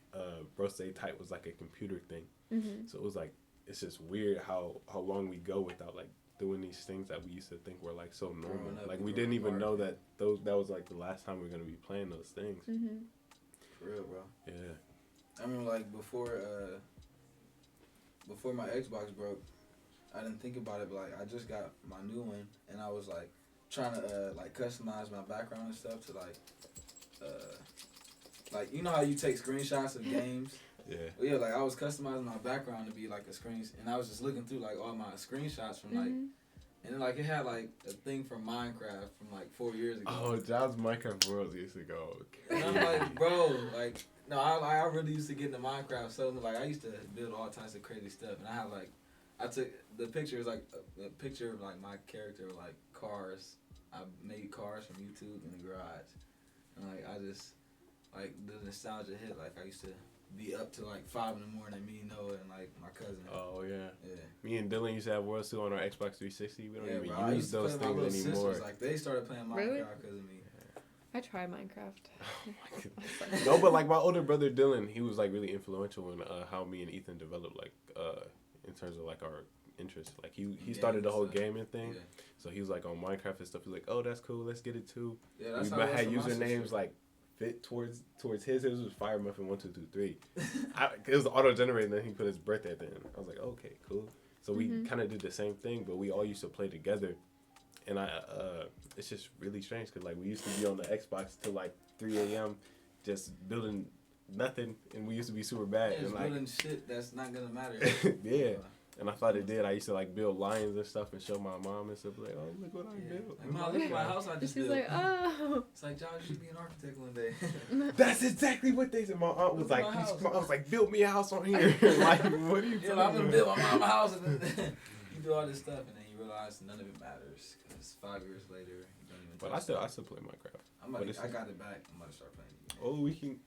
Bro Stay Tight was like a computer thing. Mm-hmm. So it was like. It's just weird how long we go without like doing these things that we used to think were like so normal. Like we didn't even know that that was like the last time we were gonna be playing those things. Mm-hmm. For real, bro. Yeah. I remember like before my Xbox broke, I didn't think about it, but like I just got my new one, and I was like trying to like customize my background and stuff to like you know how you take screenshots of games. Yeah. Well, yeah, like I was customizing my background to be like a screen, and I was just looking through like all my screenshots from like, and then like it had like a thing from Minecraft from like 4 years ago. Oh, John's Minecraft Worlds used to go. And I'm like, bro, like no, I really used to get into Minecraft. So like I used to build all types of crazy stuff, and I had like, I took the pictures like a picture of like my character like cars. I made cars from YouTube in the garage, and like I just like the nostalgia hit. Like I used to be up to like 5 in the morning, me, Noah, and like my cousin. Oh yeah. Yeah. Me and Dylan used to have Worlds 2 on our Xbox 360. We don't even bro, use those things anymore. Sisters, like they started playing Minecraft because of me. I tried Minecraft. Oh my goodness. No, but like my older brother Dylan, he was like really influential in how me and Ethan developed like in terms of like our interests. Like he started the whole gaming thing. Yeah. So he was like on Minecraft and stuff. He was like, oh, that's cool. Let's get it too. Yeah, that's we had usernames like fit towards his. It was Fire Muffin 1223. It was auto generated, and then he put his birthday at the end. I was like, okay, cool. So we kind of did the same thing, but we all used to play together. And it's just really strange because like we used to be on the Xbox till like 3 a.m. just building nothing, and we used to be super bad. Yeah, and like building shit that's not gonna matter. Yeah, And I thought it did. I used to like build lions and stuff and show my mom and stuff. Like, oh, look what I built. Like, Mom, look at my house I just built. She's like, oh. It's like, John, you should be an architect one day. That's exactly what they said. My aunt was like, I was like, build me a house on here. Like, what are you talking about? I'm going to build my mom a house. And then you do all this stuff and then you realize none of it matters. Because 5 years later, you don't even touch it. I still play Minecraft. I got it back. I'm about to start playing it. Oh, we can...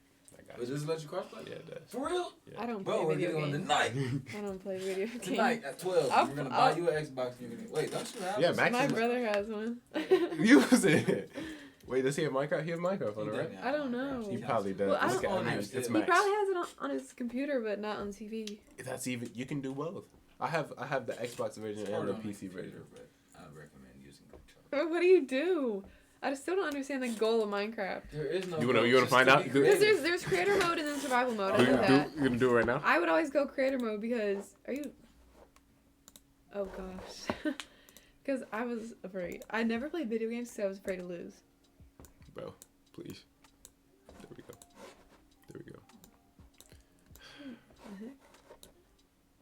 But does it let you crossplay? Yeah, it does. For real? Yeah. I don't play video games. Tonight. I don't play video games. Tonight at 12. We're going to buy you an Xbox. And you're gonna, wait, don't you have Max my brother has one. Use it. Wait, does he have Minecraft? He has Minecraft on it, right? I don't know. He probably does. Well, it's Max. He probably has it on his computer, but not on TV. That's even... You can do both. I have the Xbox version and the PC version. But I recommend using controller. What do you do? I still don't understand the goal of Minecraft. There is no. You wanna find out? Because there's creator mode and then survival mode. I know that. You gonna do it right now? I would always go creator mode because oh gosh, because I was afraid. I never played video games because I was afraid to lose. Bro, please. There we go.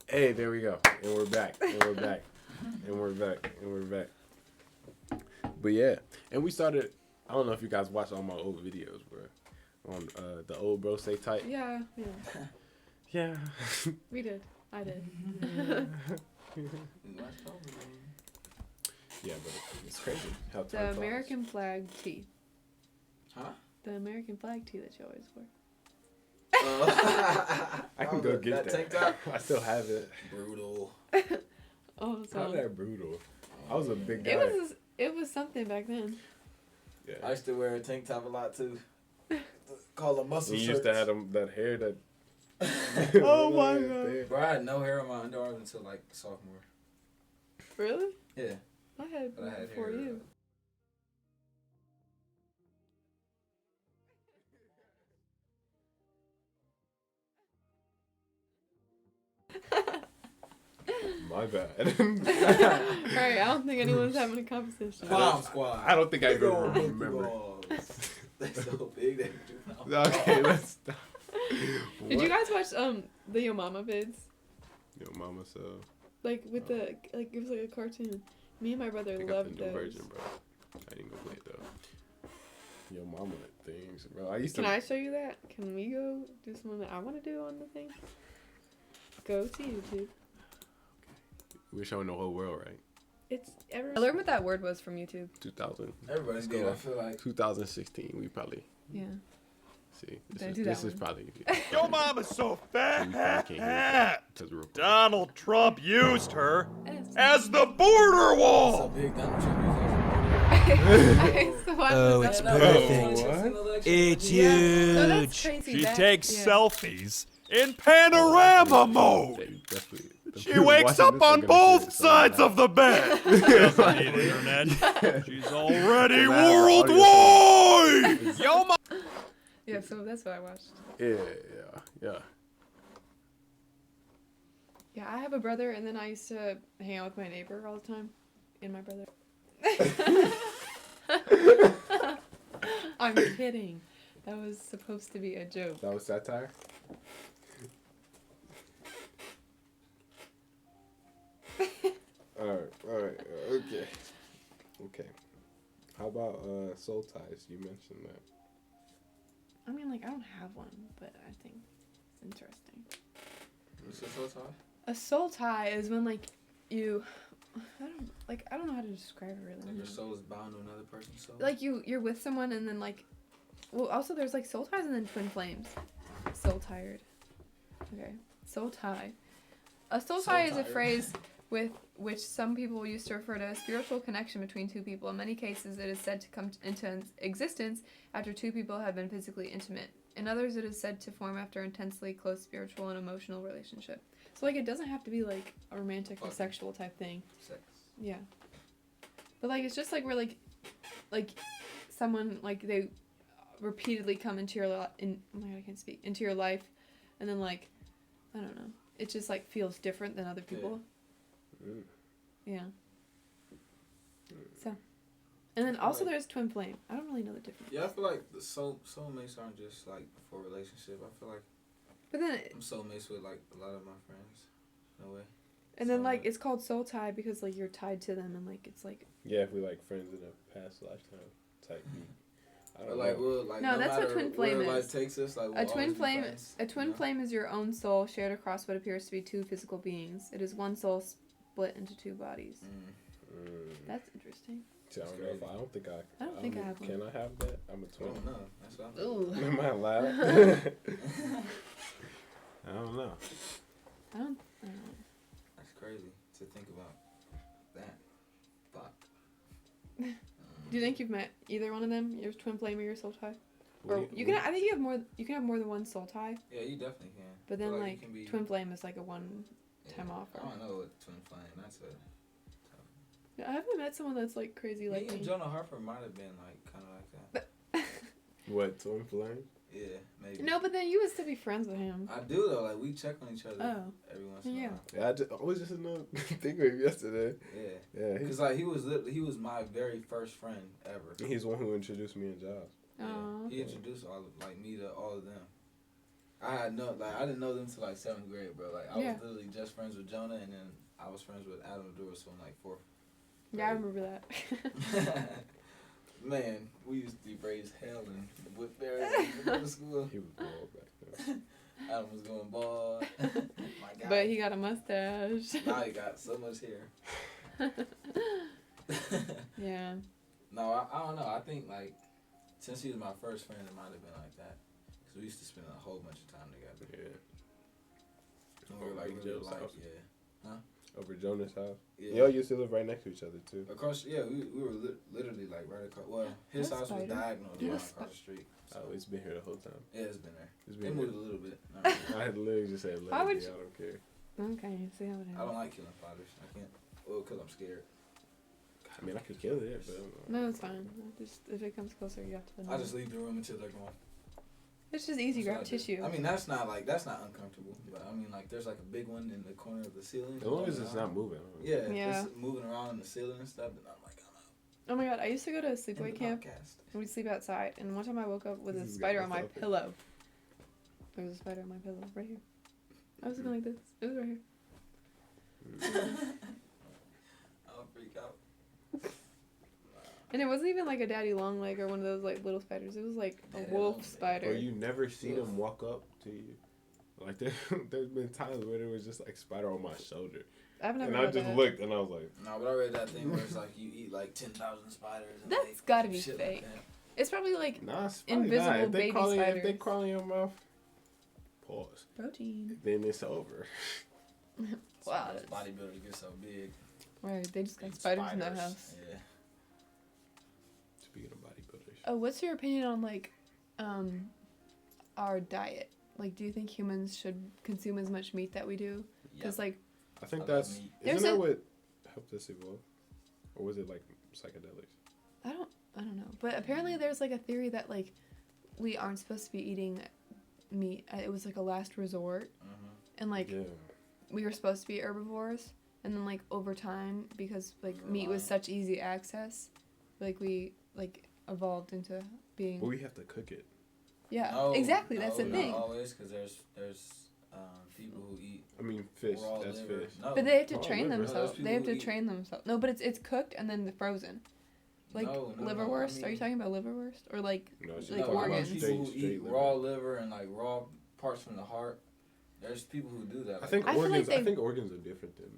Hey, there we go. And we're back. And we're back. But yeah, and we started. I don't know if you guys watched all my old videos, bro. On the old bro stay tight. Yeah. Yeah. We did. I did. Yeah, but it's crazy how time The flies. American flag tee. Huh? The American flag tee that you always wear. I can go get that. Tank top? I still have it. Brutal. Oh, so How's that brutal? I was a big guy. It was something back then. Yeah. I used to wear a tank top a lot too. Call them muscle shirts. You used to have that hair that. Oh my god! Bro, I had no hair on my underarms until like sophomore. Really? Yeah. I had before hair. you. My bad. Alright, I don't think anyone's having a conversation. Bomb squad. I don't think I even remember. They're so big they do not. Okay, let's stop. Did you guys watch the Yo Mama vids? Yo Mama, so. Like with the it was like a cartoon. Me and my brother loved those. Version, bro. I didn't go play it though. Yo Mama things, bro. Can I show you that? Can we go do something that I want to do on the thing? Go to YouTube. We're showing the whole world, right? It's everyone. I learned what that word was from YouTube. 2000. Everybody's good. I feel like 2016. We probably. Yeah. See, this is probably. Your mama's so fat. We're Donald Trump used her as the border wall. Oh, it's perfect. It's huge. No, she takes selfies in panorama mode. She wakes up on both sides of the bed. Doesn't need internet. She's already worldwide. Yo, yeah, so that's what I watched. Yeah. Yeah, I have a brother, and then I used to hang out with my neighbor all the time, and my brother. I'm kidding. That was supposed to be a joke. That was satire? Alright, okay. How about soul ties? You mentioned that. I mean, like, I don't have one, but I think it's interesting. What's a soul tie? A soul tie is when, like, you... I don't know how to describe it really. Like your soul is bound to another person's soul? Like, you're with someone and then, like... Well, also there's, like, soul ties and then twin flames. Soul tired. Okay. Soul tie. A soul tie is a phrase with which some people use to refer to a spiritual connection between two people. In many cases, it is said to come into existence after two people have been physically intimate. In others, it is said to form after intensely close spiritual and emotional relationship. So, like, it doesn't have to be, like, a romantic or sexual type thing. Sex. Yeah. But, like, it's just, like, where, like someone, like, they repeatedly come into your oh my god, I can't speak. Into your life, and then, like, I don't know. It just, like, feels different than other people. Yeah. So. And then also there's twin flame. I don't really know the difference. Yeah, I feel like the soulmates aren't just, like, for a relationship. I feel like but then I'm soulmates with, like, a lot of my friends. No way. And then like it's called soul tie because like you're tied to them and like it's like. Yeah, if we like friends in a past lifetime type beat. I don't know. No, that's what twin flame is. Life takes us, like, a twin flame is your own soul shared across what appears to be two physical beings. It is one soul split into two bodies. That's interesting. See, I don't know if I don't think I have one. Can I have that? I'm a twin. I don't know. That's what I'm thinking. Am I allowed? I don't know. I don't know. That's crazy to think about. That. Fuck. Do you think you've met either one of them? Your twin flame or your soul tie? Or you can. I think you have more. You can have more than one soul tie. Yeah, you definitely can. But then like twin flame is like a one-time offer. I don't know what twin flame. That's a. I haven't met someone that's like crazy like me. Jonah Harper might have been like kind of like that. What, twin flame? Yeah, maybe. No, but then you would still be friends with him. I do though. Like we check on each other every once in a while. Yeah, I was just in the thing with him yesterday. Yeah. Because like he was my very first friend ever. He's the one who introduced me and Josh. Yeah. He introduced me to all of them. I didn't know them till like 7th grade, bro. Like I was literally just friends with Jonah, and then I was friends with Adam Doris in like 4th. Yeah, I remember that. Man, we used to raise hell and whip bears in school. He was bald back then. Adam was going bald. My God. But he got a mustache. Now he got so much hair. Yeah. No, I don't know. I think like since he was my first friend, it might have been like that. Because we used to spend a whole bunch of time together. Yeah. And we were like really like, over Jonah's house. Yeah. Y'all used to live right next to each other too. Across, we were literally like right across. Well, his house was diagonal across the street. So. Oh, it's been here the whole time. Yeah, it's been there. It moved a little bit. I had to literally just say, I don't care. Okay, see how it is. I don't like killing spiders. I can't. Well, because I'm scared. I mean, I could kill it, but no, it's fine. Just if it comes closer, you have to. I just leave the room until they're gone. It's just easy. Grab tissue. I mean, that's not uncomfortable. But I mean, like, there's like a big one in the corner of the ceiling. As long as it's not moving. Yeah. It's moving around in the ceiling and stuff, and I'm like, I'm out. Oh my God, I used to go to a sleepaway camp and we'd sleep outside, and one time I woke up with a spider on my pillow. There was a spider on my pillow right here. I was looking like this. It was right here. I'll freak out. And it wasn't even like a daddy long leg or one of those like little spiders. It was like a wolf spider. Or you never see them walk up to you. Like there's been times where there was just like spider on my shoulder. I've never. And I just looked and I was like. No, but I read that thing where it's like you eat like 10,000 spiders. And that's gotta be fake. Like it's probably like invisible baby spiders. If they crawl in your mouth, pause. Protein. Then it's over. Wow. Bodybuilders get so big. Right, they just got spiders in their house. Yeah. Speaking of bodybuilders. Oh, what's your opinion on like, our diet? Like, do you think humans should consume as much meat that we do? Because like. I think that's. Isn't that what helped us evolve? Or was it like psychedelics? I don't know. But apparently there's like a theory that like we aren't supposed to be eating meat. It was like a last resort. And like we were supposed to be herbivores. And then like over time, because like meat was such easy access, like we like evolved into being. But we have to cook it. Yeah, exactly. That's the thing. Not always, because there's people who eat. I mean, fish. That's liver. fish. No. But they have to train themselves. They have to train themselves. No, but it's cooked and then frozen. Like liverwurst. Are you talking about liverwurst or like organs? People who eat raw liver and like raw parts from the heart. There's people who do that. I think organs. I think organs are different than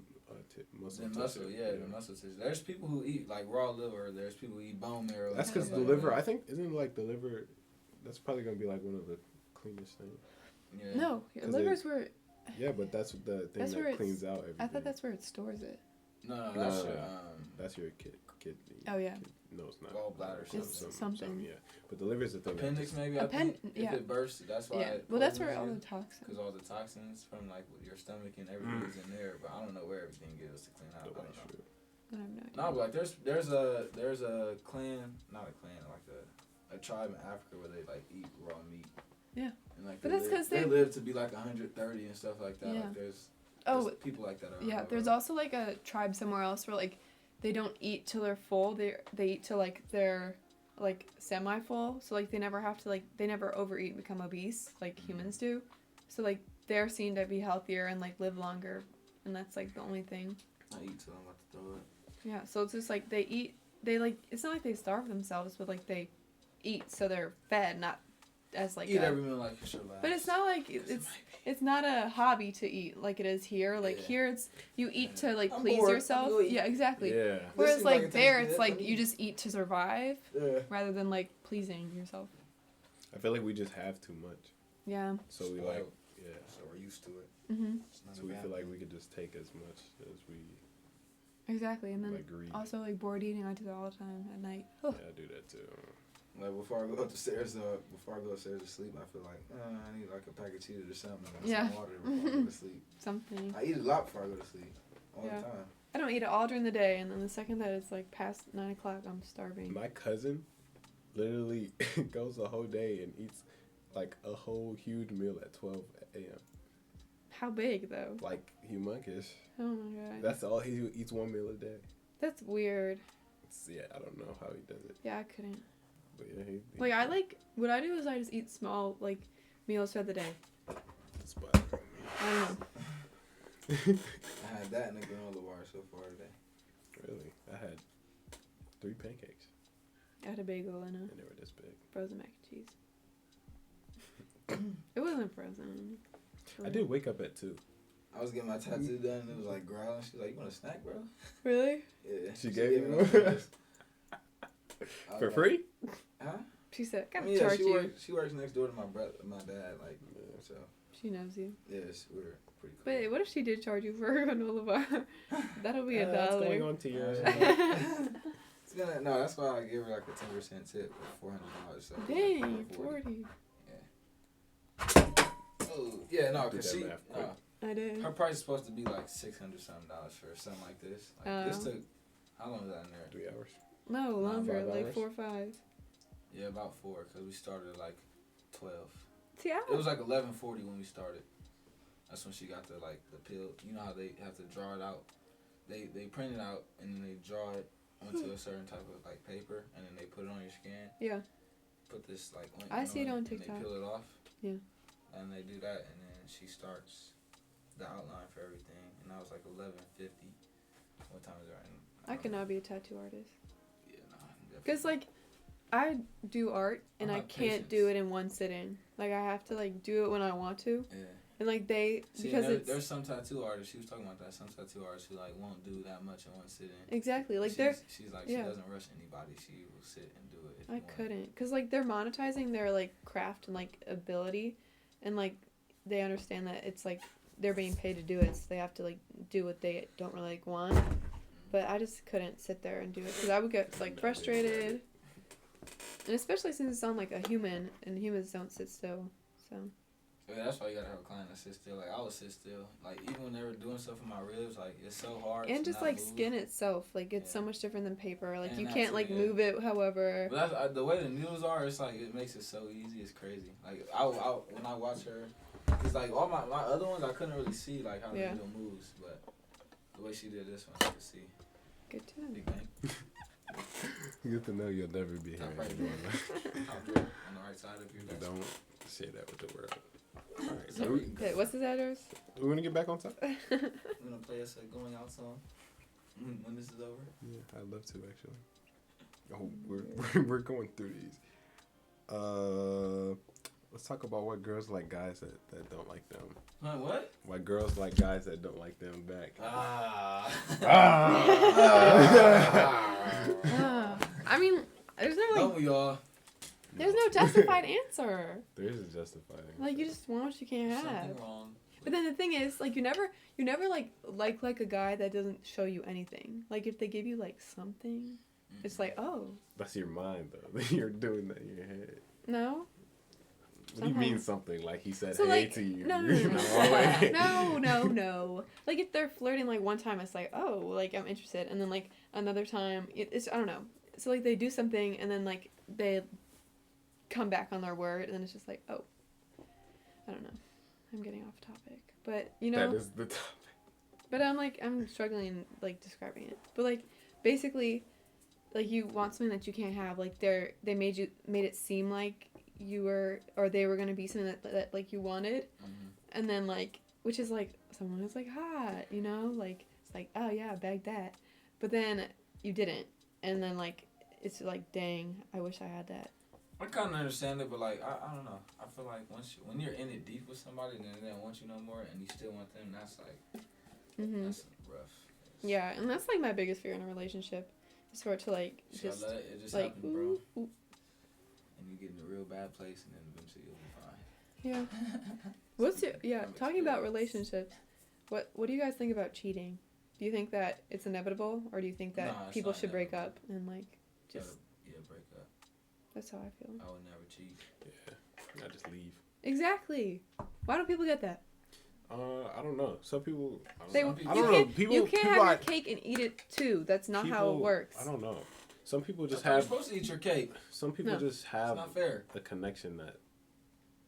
muscle. The muscle tissue. There's people who eat like raw liver. There's people who eat bone marrow. That's because the liver. I think isn't like the liver. That's probably gonna be like one of the cleanest things. Yeah. No, livers were. Yeah, but that's the thing that cleans out everything. I thought that's where it stores it. No, that's your kidney. Oh yeah. No, it's not. Gallbladder. Something. Yeah, but the liver is the thing. Appendix maybe. I think if it bursts, that's why. Yeah. Well, that's where all the toxins. Because all the toxins from like your stomach and everything is in there, but I don't know where everything goes to clean out. I don't know. I have no idea. No, but like there's a clan, not a clan, like a tribe in Africa where they like eat raw meat. Yeah. And like but that's because they live to be like 130 and stuff like that. Yeah. Like there's people like that. Yeah, there's also like a tribe somewhere else where like they don't eat till they're full. They eat till like they're like semi-full. So like they never have to they never overeat and become obese like humans do. So like they're seen to be healthier and like live longer and that's like the only thing. I eat till I'm about to throw it. Yeah, so it's just like they eat. They like it's not like they starve themselves, but like they eat so they're fed, not as like eat every meal like it's your last. But it's not like it's not a hobby to eat like it is here. Like here, it's you eat to like please yourself. Yeah, exactly. Yeah. Whereas like there, it's like you just eat to survive, rather than like pleasing yourself. I feel like we just have too much. Yeah. So we like, yeah. So we're used to it. Mhm. So we feel like we could just take as much as we. Exactly, and then like also like bored eating. I do that all the time at night. Oh. Yeah, I do that too. Like before I go upstairs to sleep, I feel like I need like a pack of Cheetos or something. Like some water before I go to sleep. Something. I eat a lot before I go to sleep all the time. I don't eat it all during the day, and then the second that it's like past 9 o'clock, I'm starving. My cousin literally goes a whole day and eats like a whole huge meal at 12 a.m. How big though? Like humongous. Oh my god. That's all he eats, one meal a day. That's weird. Yeah, I don't know how he does it. Yeah, I couldn't. But yeah, he like I like what I do is I just eat small like meals throughout the day. That's better than me. I don't know. I had that in the granola bar so far today. Really? I had 3 pancakes. I had a bagel and they were this big. Frozen mac and cheese. It wasn't frozen. I did wake up at 2. I was getting my tattoo done and it was like growling. She was like, "You want a snack, bro?" Really? Yeah. She gave me one? For free? Huh? She said, "Gotta charge you." She works next door to my dad. Like, so. She knows you. Yes, we're pretty cool. But what if she did charge you for her granola bar? That'll be $1. That's going on to your. That's why I give her like a 10% tip for $400. So dang, 40. Yeah. Oh yeah, no, cause she. I did. Her price is supposed to be like $600 something for something like this. Like this took. How long was that in there? 3 hours. No, longer, 5 like hours? 4 or 5. Yeah, about 4, cause we started at like 12. See, It was like 11:40 when we started. That's when she got the pill. You know how they have to draw it out. They print it out and then they draw it onto a certain type of like paper and then they put it on your skin. Yeah. Put this like I see it on and TikTok. they peel it off. Yeah. And they do that and then she starts the outline for everything and that was like 11:50. What time is it right now? I could not be a tattoo artist. Yeah, no. Cause like, I do art and I can't do it in one sitting. Like I have to like do it when I want to. Yeah. And like there's some tattoo artists. She was talking about that. Some tattoo artists who like won't do that much in one sitting. Exactly. Like she's like she doesn't rush anybody. She will sit and do it. I couldn't, cause like they're monetizing their like craft and like ability, and like they understand that it's like they're being paid to do it, so they have to like do what they don't really like want. But I just couldn't sit there and do it, cause I would get like frustrated, and especially since it's on like a human, and humans don't sit still, so. Yeah, that's why you gotta have a client that sit still. Like I would sit still. Like even when they were doing stuff in my ribs, like it's so hard. And just like move. skin itself, like it's so much different than paper. Like you can't like move it, however. But that's, the way the needles are, it's like it makes it so easy. It's crazy. Like I when I watch her, it's like all my other ones I couldn't really see like how the needle moves, but the way she did this one, I could see. Good to know. Big bang. Good to know you'll never be here. Right on the right side of your desk. Don't share that with the world. Alright, so what's his address? Do we want to get back on top? I'm gonna play us a going out song when this is over. Yeah, I'd love to actually. Oh, we're going through these. Let's talk about what girls like guys that don't like them. What? Why girls like guys that don't like them back. I mean, there's no like. Don't we all? There's no justified answer. There is a justified answer. Like you just want what you can't have. Something wrong. But then the thing is, like you never like a guy that doesn't show you anything. Like if they give you like something, it's like, oh. That's your mind though. You're doing that in your head. No. What do you mean something? Like he said so, hey like, to you. No. No. Like if they're flirting like one time, it's like, oh, like I'm interested, and then like another time, it's I don't know. So like they do something, and then like they come back on their word, and then it's just like, oh, I don't know. I'm getting off topic, but you know. That is the topic. But I'm struggling like describing it. But like basically, like you want something that you can't have. Like they made it seem like you were or they were gonna be something that like you wanted, and then like which is like someone who's like hot, you know, like it's like, oh yeah, bag that, but then you didn't, and then like it's like, dang, I wish I had that. I kind of understand it, but like I don't know. I feel like when you're in it deep with somebody and then they don't want you no more, and you still want them, that's like that's rough. Yeah, and that's like my biggest fear in a relationship, is for it to like just let it just like happen, bro. And you get in a real bad place, and then eventually you'll be fine. Yeah. What's your talking about relationships? What do you guys think about cheating? Do you think that it's inevitable, or do you think that people should break up and like just break up? That's how I feel. I would never cheat. Yeah, I just leave. Exactly. Why don't people get that? I don't know. Some people. You can't have your cake and eat it too. That's not how it works. I don't know. Some people just You're supposed to eat your cake. Some people just have it's not fair. a connection that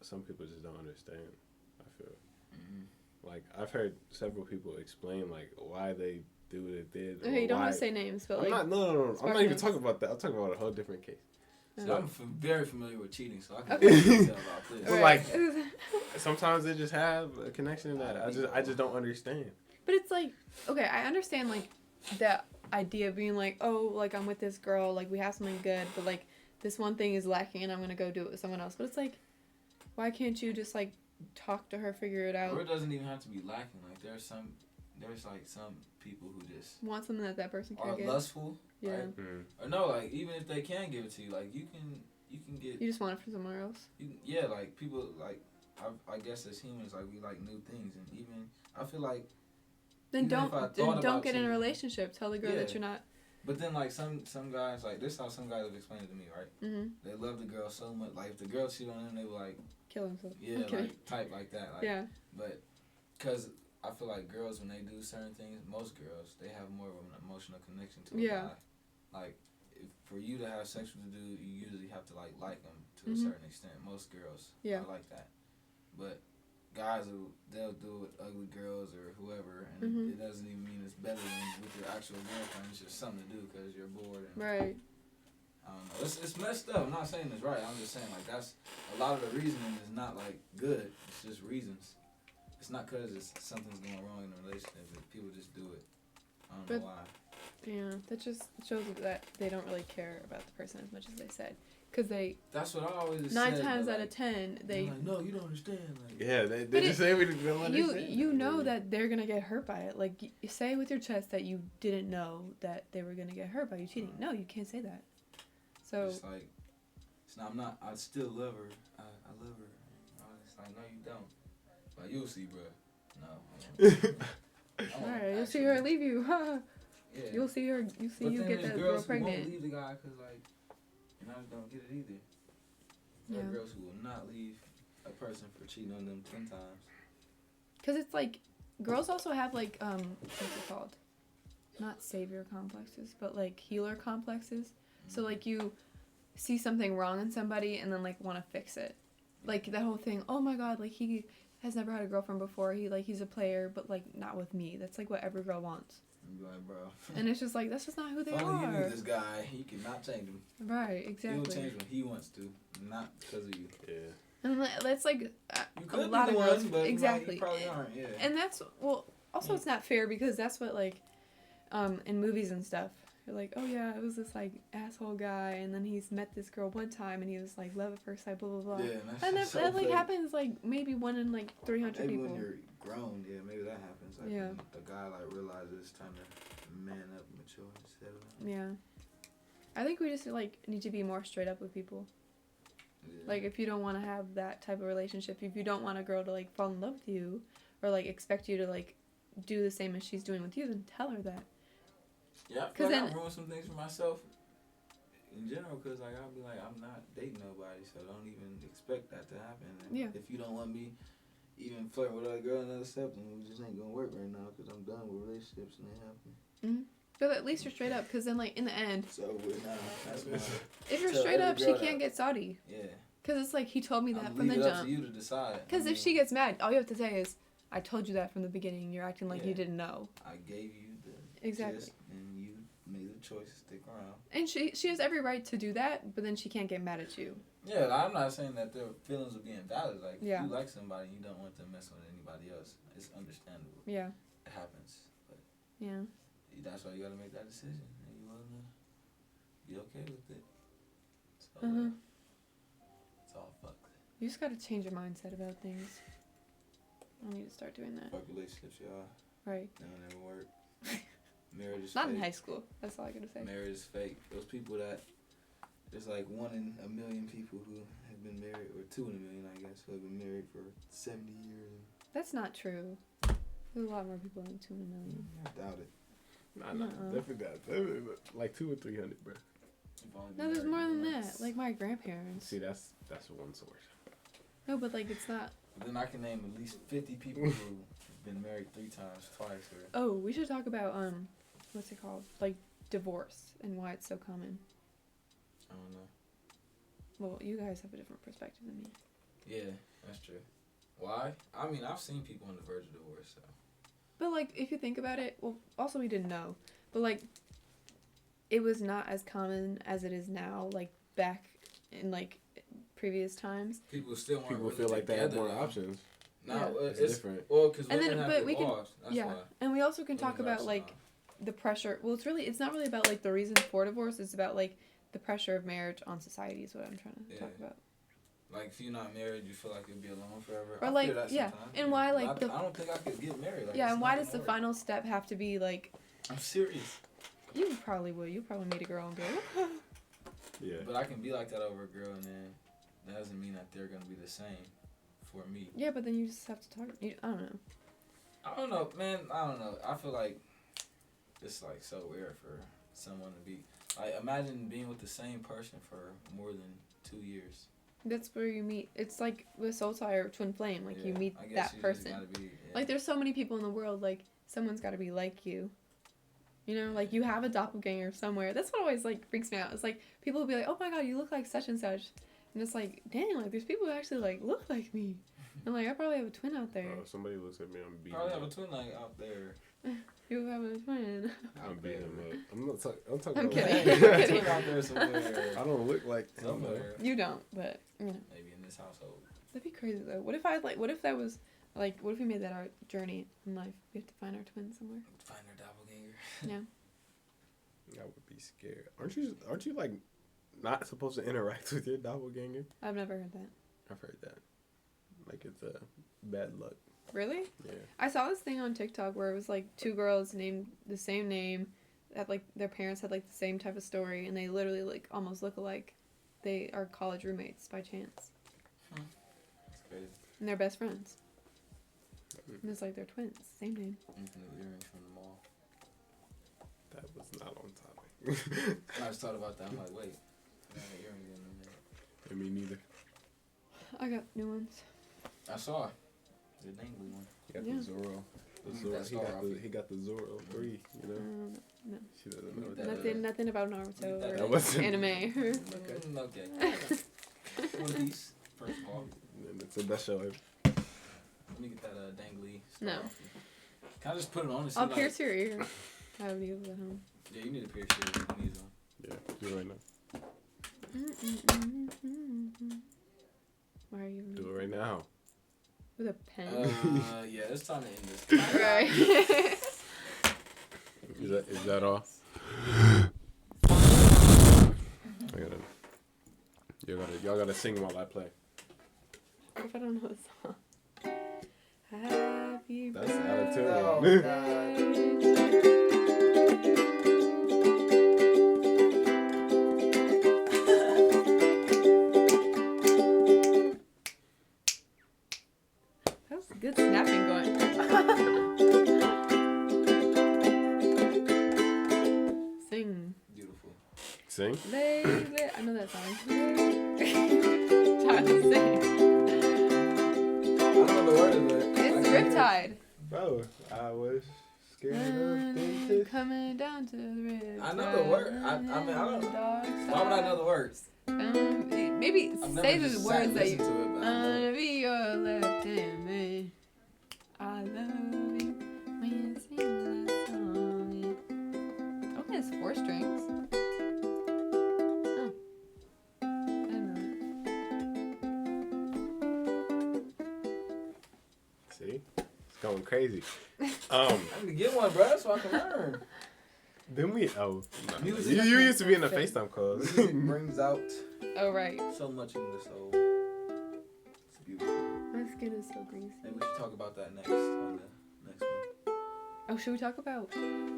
some people just don't understand. I feel. Like I've heard several people explain like why they do what they did. Okay, you don't have to say names, but I'm not even talking about that. I'm talking about a whole different case. So I'm very familiar with cheating, so I can tell about this. But like, sometimes they just have a connection that I just don't understand. But it's like, okay, I understand like the idea of being like, oh, like I'm with this girl, like we have something good, but like this one thing is lacking, and I'm gonna go do it with someone else. But it's like, why can't you just like talk to her, figure it out? Or it doesn't even have to be lacking. Like there's like some people who just want something that person can't get. Are lustful. Yeah. Right? Or no, like even if they can give it to you, like you can get. You just want it from somewhere else. Like people like I guess as humans, like we like new things, and even I feel like. Then don't get in a relationship. Tell the girl that you're not. But then like some guys, like this is how some guys have explained it to me, right? Mm-hmm. They love the girl so much. Like if the girl cheat on them, they will like kill himself. Yeah, like type like that. Like, yeah. But because I feel like girls, when they do certain things, most girls, they have more of an emotional connection to a guy. Like, for you to have sex with a dude, you usually have to like them to a certain extent. Most girls are like that. But guys, they'll do it with ugly girls or whoever, and it doesn't even mean it's better than with your actual girlfriend. It's just something to do because you're bored. And, right. I don't know. It's messed up. I'm not saying it's right. I'm just saying, like, that's a lot of the reasoning is not, like, good. It's just reasons. It's not because something's going wrong in a relationship. People just do it. I don't know why. Yeah, that just shows that they don't really care about the person as much as they said. Because that's what I always 9 times out of 10, they... like, no, you don't understand. Like, yeah, they just say we don't understand. You know that they're going to get hurt by it. Like, you say with your chest that you didn't know that they were going to get hurt by you cheating. No, you can't say that. So... It's like, I still love her. I love her. It's like, no, you don't. Like, you'll see, bro. No. Alright, you'll see her leave you. Yeah. You'll see her, you get that girl pregnant. Won't leave the guy because, like, you're not going to get it either. There are girls who will not leave a person for cheating on them 10 times. Because it's like, girls also have, like, what's it called? Not savior complexes, but, like, healer complexes. Mm-hmm. So, like, you see something wrong in somebody and then, like, want to fix it. Like, that whole thing, oh my god, like, he has never had a girlfriend before. He's a player, but, like, not with me. That's, like, what every girl wants. Like, bro. And it's just like, that's just not who they are. You knew this guy, you cannot change him. Right, exactly. He will change when he wants to, not because of you. Yeah. And that's like you could a lot be the of girls, one, but exactly. You probably aren't. Yeah. And that's also it's not fair because that's what like, in movies and stuff. You're like, oh yeah, it was this like asshole guy, and then he's met this girl one time, and he was like love at first sight, blah blah blah. Yeah, and that like happens like maybe 1 in like 300 maybe people. When you're grown, maybe that happens. Like when a guy like realizes it's time to man up, mature, and settle down. Yeah, I think we just like need to be more straight up with people. Yeah. Like if you don't want to have that type of relationship, if you don't want a girl to like fall in love with you, or like expect you to like do the same as she's doing with you, then tell her that. Yeah, I feel like I ruined some things for myself in general because like I'll be like I'm not dating nobody, so don't even expect that to happen. And if you don't want me even flirting with other girls another step, then we just ain't gonna work right now because I'm done with relationships and they happen. Mm-hmm. But at least you're straight up because then like in the end, so that's if you're straight up, she can't get salty. Yeah. Because it's like he told me that from the jump. jump. Up to you to decide. Because if she gets mad, all you have to say is, "I told you that from the beginning. You're acting like you didn't know." I gave you the gist, and you made the choice to stick around. And she has every right to do that, but then she can't get mad at you. Yeah, I'm not saying that their feelings are being valid. Like, yeah. if you like somebody, you don't want them messing with anybody else. It's understandable. Yeah. It happens. But yeah. That's why you gotta make that decision. And you willing to be okay with it. So, it's all fucked. You just gotta change your mindset about things. I need to start doing that. Fuck relationships, y'all. Right. They don't ever work. Marriage is Not fake. in high school. That's all I gotta say. Marriage is fake. Those people that, there's like 1 in a million people who have been married, or 2 in a million, I guess, who have been married for 70 years. That's not true. There's a lot more people than 2 in a million. I doubt it. Nah, definitely that. Like 200 or 300, bro. No, there's more than that. Like my grandparents. See, that's one source. No, but like it's not. But then I can name at least 50 people who have been married 3 times, twice, or. Oh, we should talk about what's it called? Like divorce and why it's so common. I don't know. Well, you guys have a different perspective than me. Yeah, that's true. Why? I mean, I've seen people on the verge of divorce, so. But like, if you think about it, well, also we didn't know, but like, it was not as common as it is now. Like back in like previous times. People still want. People feel like they have more options. No, yeah. it's different. Well, because women then, have but we can, That's yeah, why. and we also can talk about like the pressure. Well, it's not really about like the reason for divorce. It's about like the pressure of marriage on society is what I'm trying to talk about. Like if you're not married, you feel like you'll be alone forever. Or like and why like I don't think I could get married. Like, and why does the final step have to be like? I'm serious. You probably would. You probably meet a girl and go. Yeah. But I can be like that over a girl, and then that doesn't mean that they're gonna be the same for me. Yeah, but then you just have to talk. I don't know. I don't know, man. I don't know. I feel like it's like so weird for someone to be like. Imagine being with the same person for more than 2 years. That's where you meet. It's like with soul tie or twin flame. Like you meet that person. Like there's so many people in the world. Like someone's got to be like you. You know, like you have a doppelganger somewhere. That's what always like freaks me out. It's like people will be like, "Oh my god, you look like such and such," and it's like, dang, like there's people who actually like look like me. And like I probably have a twin out there. Oh, somebody looks at me, I'm beating probably him have a twin like out there. You have a twin. I'm beating him up. I'm talking. I'm about kidding. I'm kidding. Out there somewhere. I don't look like somewhere. You don't, but you know. Maybe in this household. That'd be crazy though. What if that was like? What if we made that our journey in life? We have to find our twin somewhere. Find our doppelganger. Yeah. I would be scared. Aren't you like not supposed to interact with your doppelganger? I've never heard that. I've heard that. Like it's bad luck. Really? Yeah. I saw this thing on TikTok where it was like 2 girls named the same name, that like their parents had like the same type of story, and they literally like almost look alike. They are college roommates by chance. That's crazy. And they're best friends. And it's like they're twins, same name. Infinite earrings from the mall. That was not on topic. I just thought about that. I'm like, wait, I got earrings in there. Me neither. I got new ones. I saw the dangly one. He got the Zoro. He got the Zoro 3. You know. No. She doesn't know Nothing about Naruto or wasn't anime. Okay. One Piece, first of all. It's the best show ever. Let me get that dangly star No. off you. Can I just put it on and see I'll pierce your ear. I have you at home. Yeah, you need to pierce your knees on. Yeah, do it right now. Why are you? Do it right now. With a pen. Yeah, it's time to end this. Right. Is that all? Y'all gotta sing while I play. What if I don't know the song? Happy That's out of tune. birthday. That was good snapping going. Sing. Beautiful. Sing? I know that song. Try to sing. I don't know the word of it. It's Riptide. Bro, I was scared of dentists. Coming down to the Riptide. I know the word. I mean, I don't. Why would I know the words? Maybe say the words that you. To it, but I'll be your left hand man. I love you when you sing that song. Okay, it's 4 strings. Oh, I didn't know that. See? It's going crazy. I need to get one, bro, so I can learn. Then we... Oh, no. Music You used to be in the FaceTime calls. Music brings out Oh, right. so much in the soul. It's beautiful. My skin is so greasy. Maybe we should talk about that next on the next one. Oh, should we talk about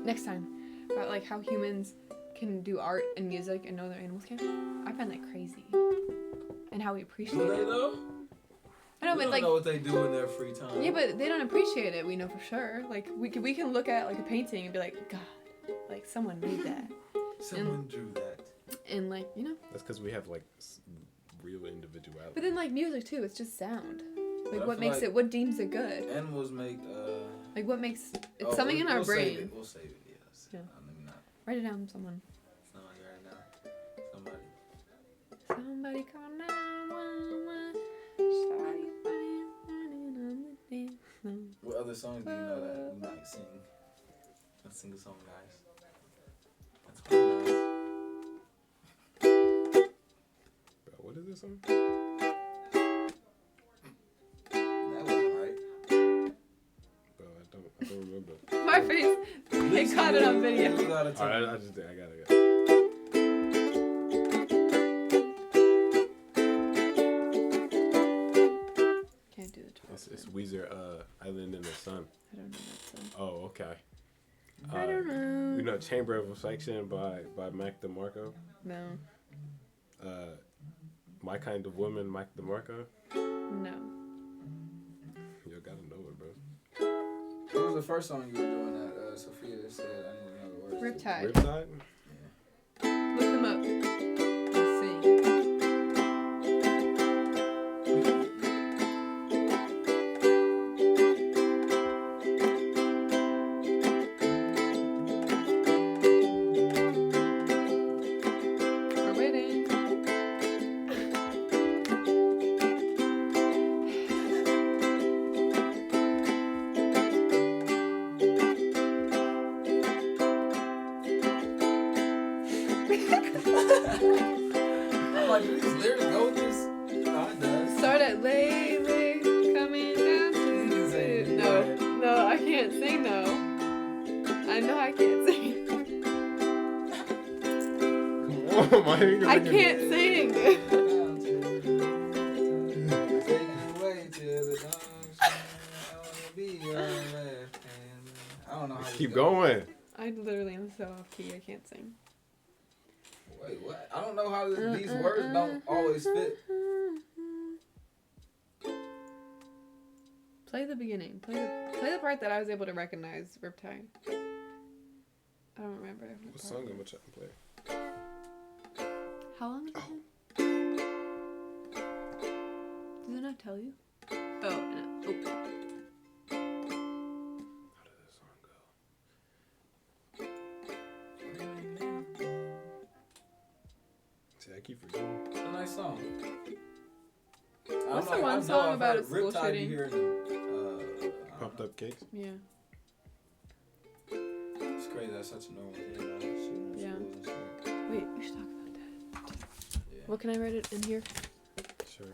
next time about like how humans can do art and music and no other animals can? I find that crazy, and how we appreciate Do they it. though? I know, We but don't like, know what they do in their free time. yeah, but they don't appreciate it. We know for sure. Like we can look at like a painting and be like, God, like someone made that, Someone drew that. and like you know. That's because we have, like, real individuality. But then like music too, it's just sound. Like I what feel makes like it? What deems it good? Animals make Like what makes it's something in our we'll brain. Save it. We'll save it. Yes. Yeah. Let me not. Write it down, someone. Somebody right now. Somebody. Somebody call 911. Shawty running on the dance floor. What other songs do you know that we might sing? Let's sing a song, guys. That's pretty nice. Bro, what is this song? That wasn't right. Bro, I don't remember. My face. They caught it on video. You gotta tell Alright, me. I got it. Can't do the 12. It's Weezer, Island in the Sun. I don't know that song. Oh, okay. I don't know. You know Chamber of Reflection by Mac DeMarco? No. My Kind of Woman, Mac DeMarco? No. You gotta know it, bro. What was the first song you were doing that Sophia said? I didn't know the words. Riptide. Riptide? Look them up. Let's see. We're waiting. I'm like, do these lyrics go with this? No, it does. Start at lay, coming down to Sing. No, I can't sing though. I know I can't sing. Come on, man. I can't sing. Taking it away till the dawn's shining. I wanna be your left hand. I don't know how this Keep goes. going. I literally am so off key. I can't sing. Wait, what? I don't know how these words don't always fit. Play the beginning. Play the part that I was able to recognize. Riptide. I don't remember. What song am I trying to play? How long is it? Does it not tell you? Oh, no. Oh. How did this song go? See, I keep forgetting. It's a nice song. What's the one song about a school Riptide shooting? here Pumped Up Cakes? Yeah. It's crazy. That's such a normal thing. Shooting Yeah. schools and shit. Wait, we should talk about that. Yeah. What can I write it in here? Sure. Do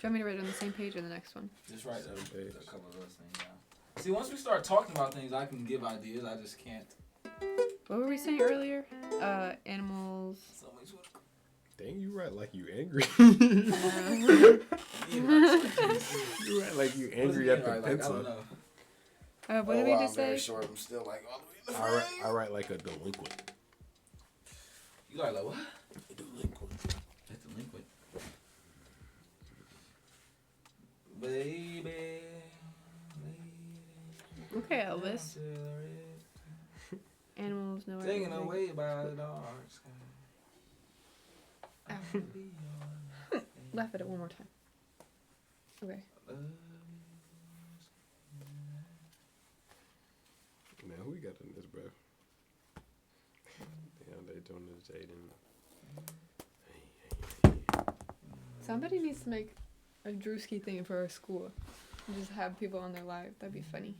you want me to write it on the same page or the next one? Just write a Page. couple of those things down. See, once we start talking about things, I can give ideas. I just can't. What were we saying earlier? Animals. So much work. Dang, you write like you angry. You You write like you angry at the pencil. I don't know. What did we just I'm very say? short. I'm still like all the way in the frame. I write like a delinquent. You like what? A delinquent. A delinquent. Baby. Okay, Elvis. Animals, no Taken everything. away by the dark sky. I will be your Laugh at it one more time. Okay. Man, who we got in this, bro? Damn, they doing this Jaden. Somebody needs to make a Drewski thing for our school. And just have people on their live. That'd be funny.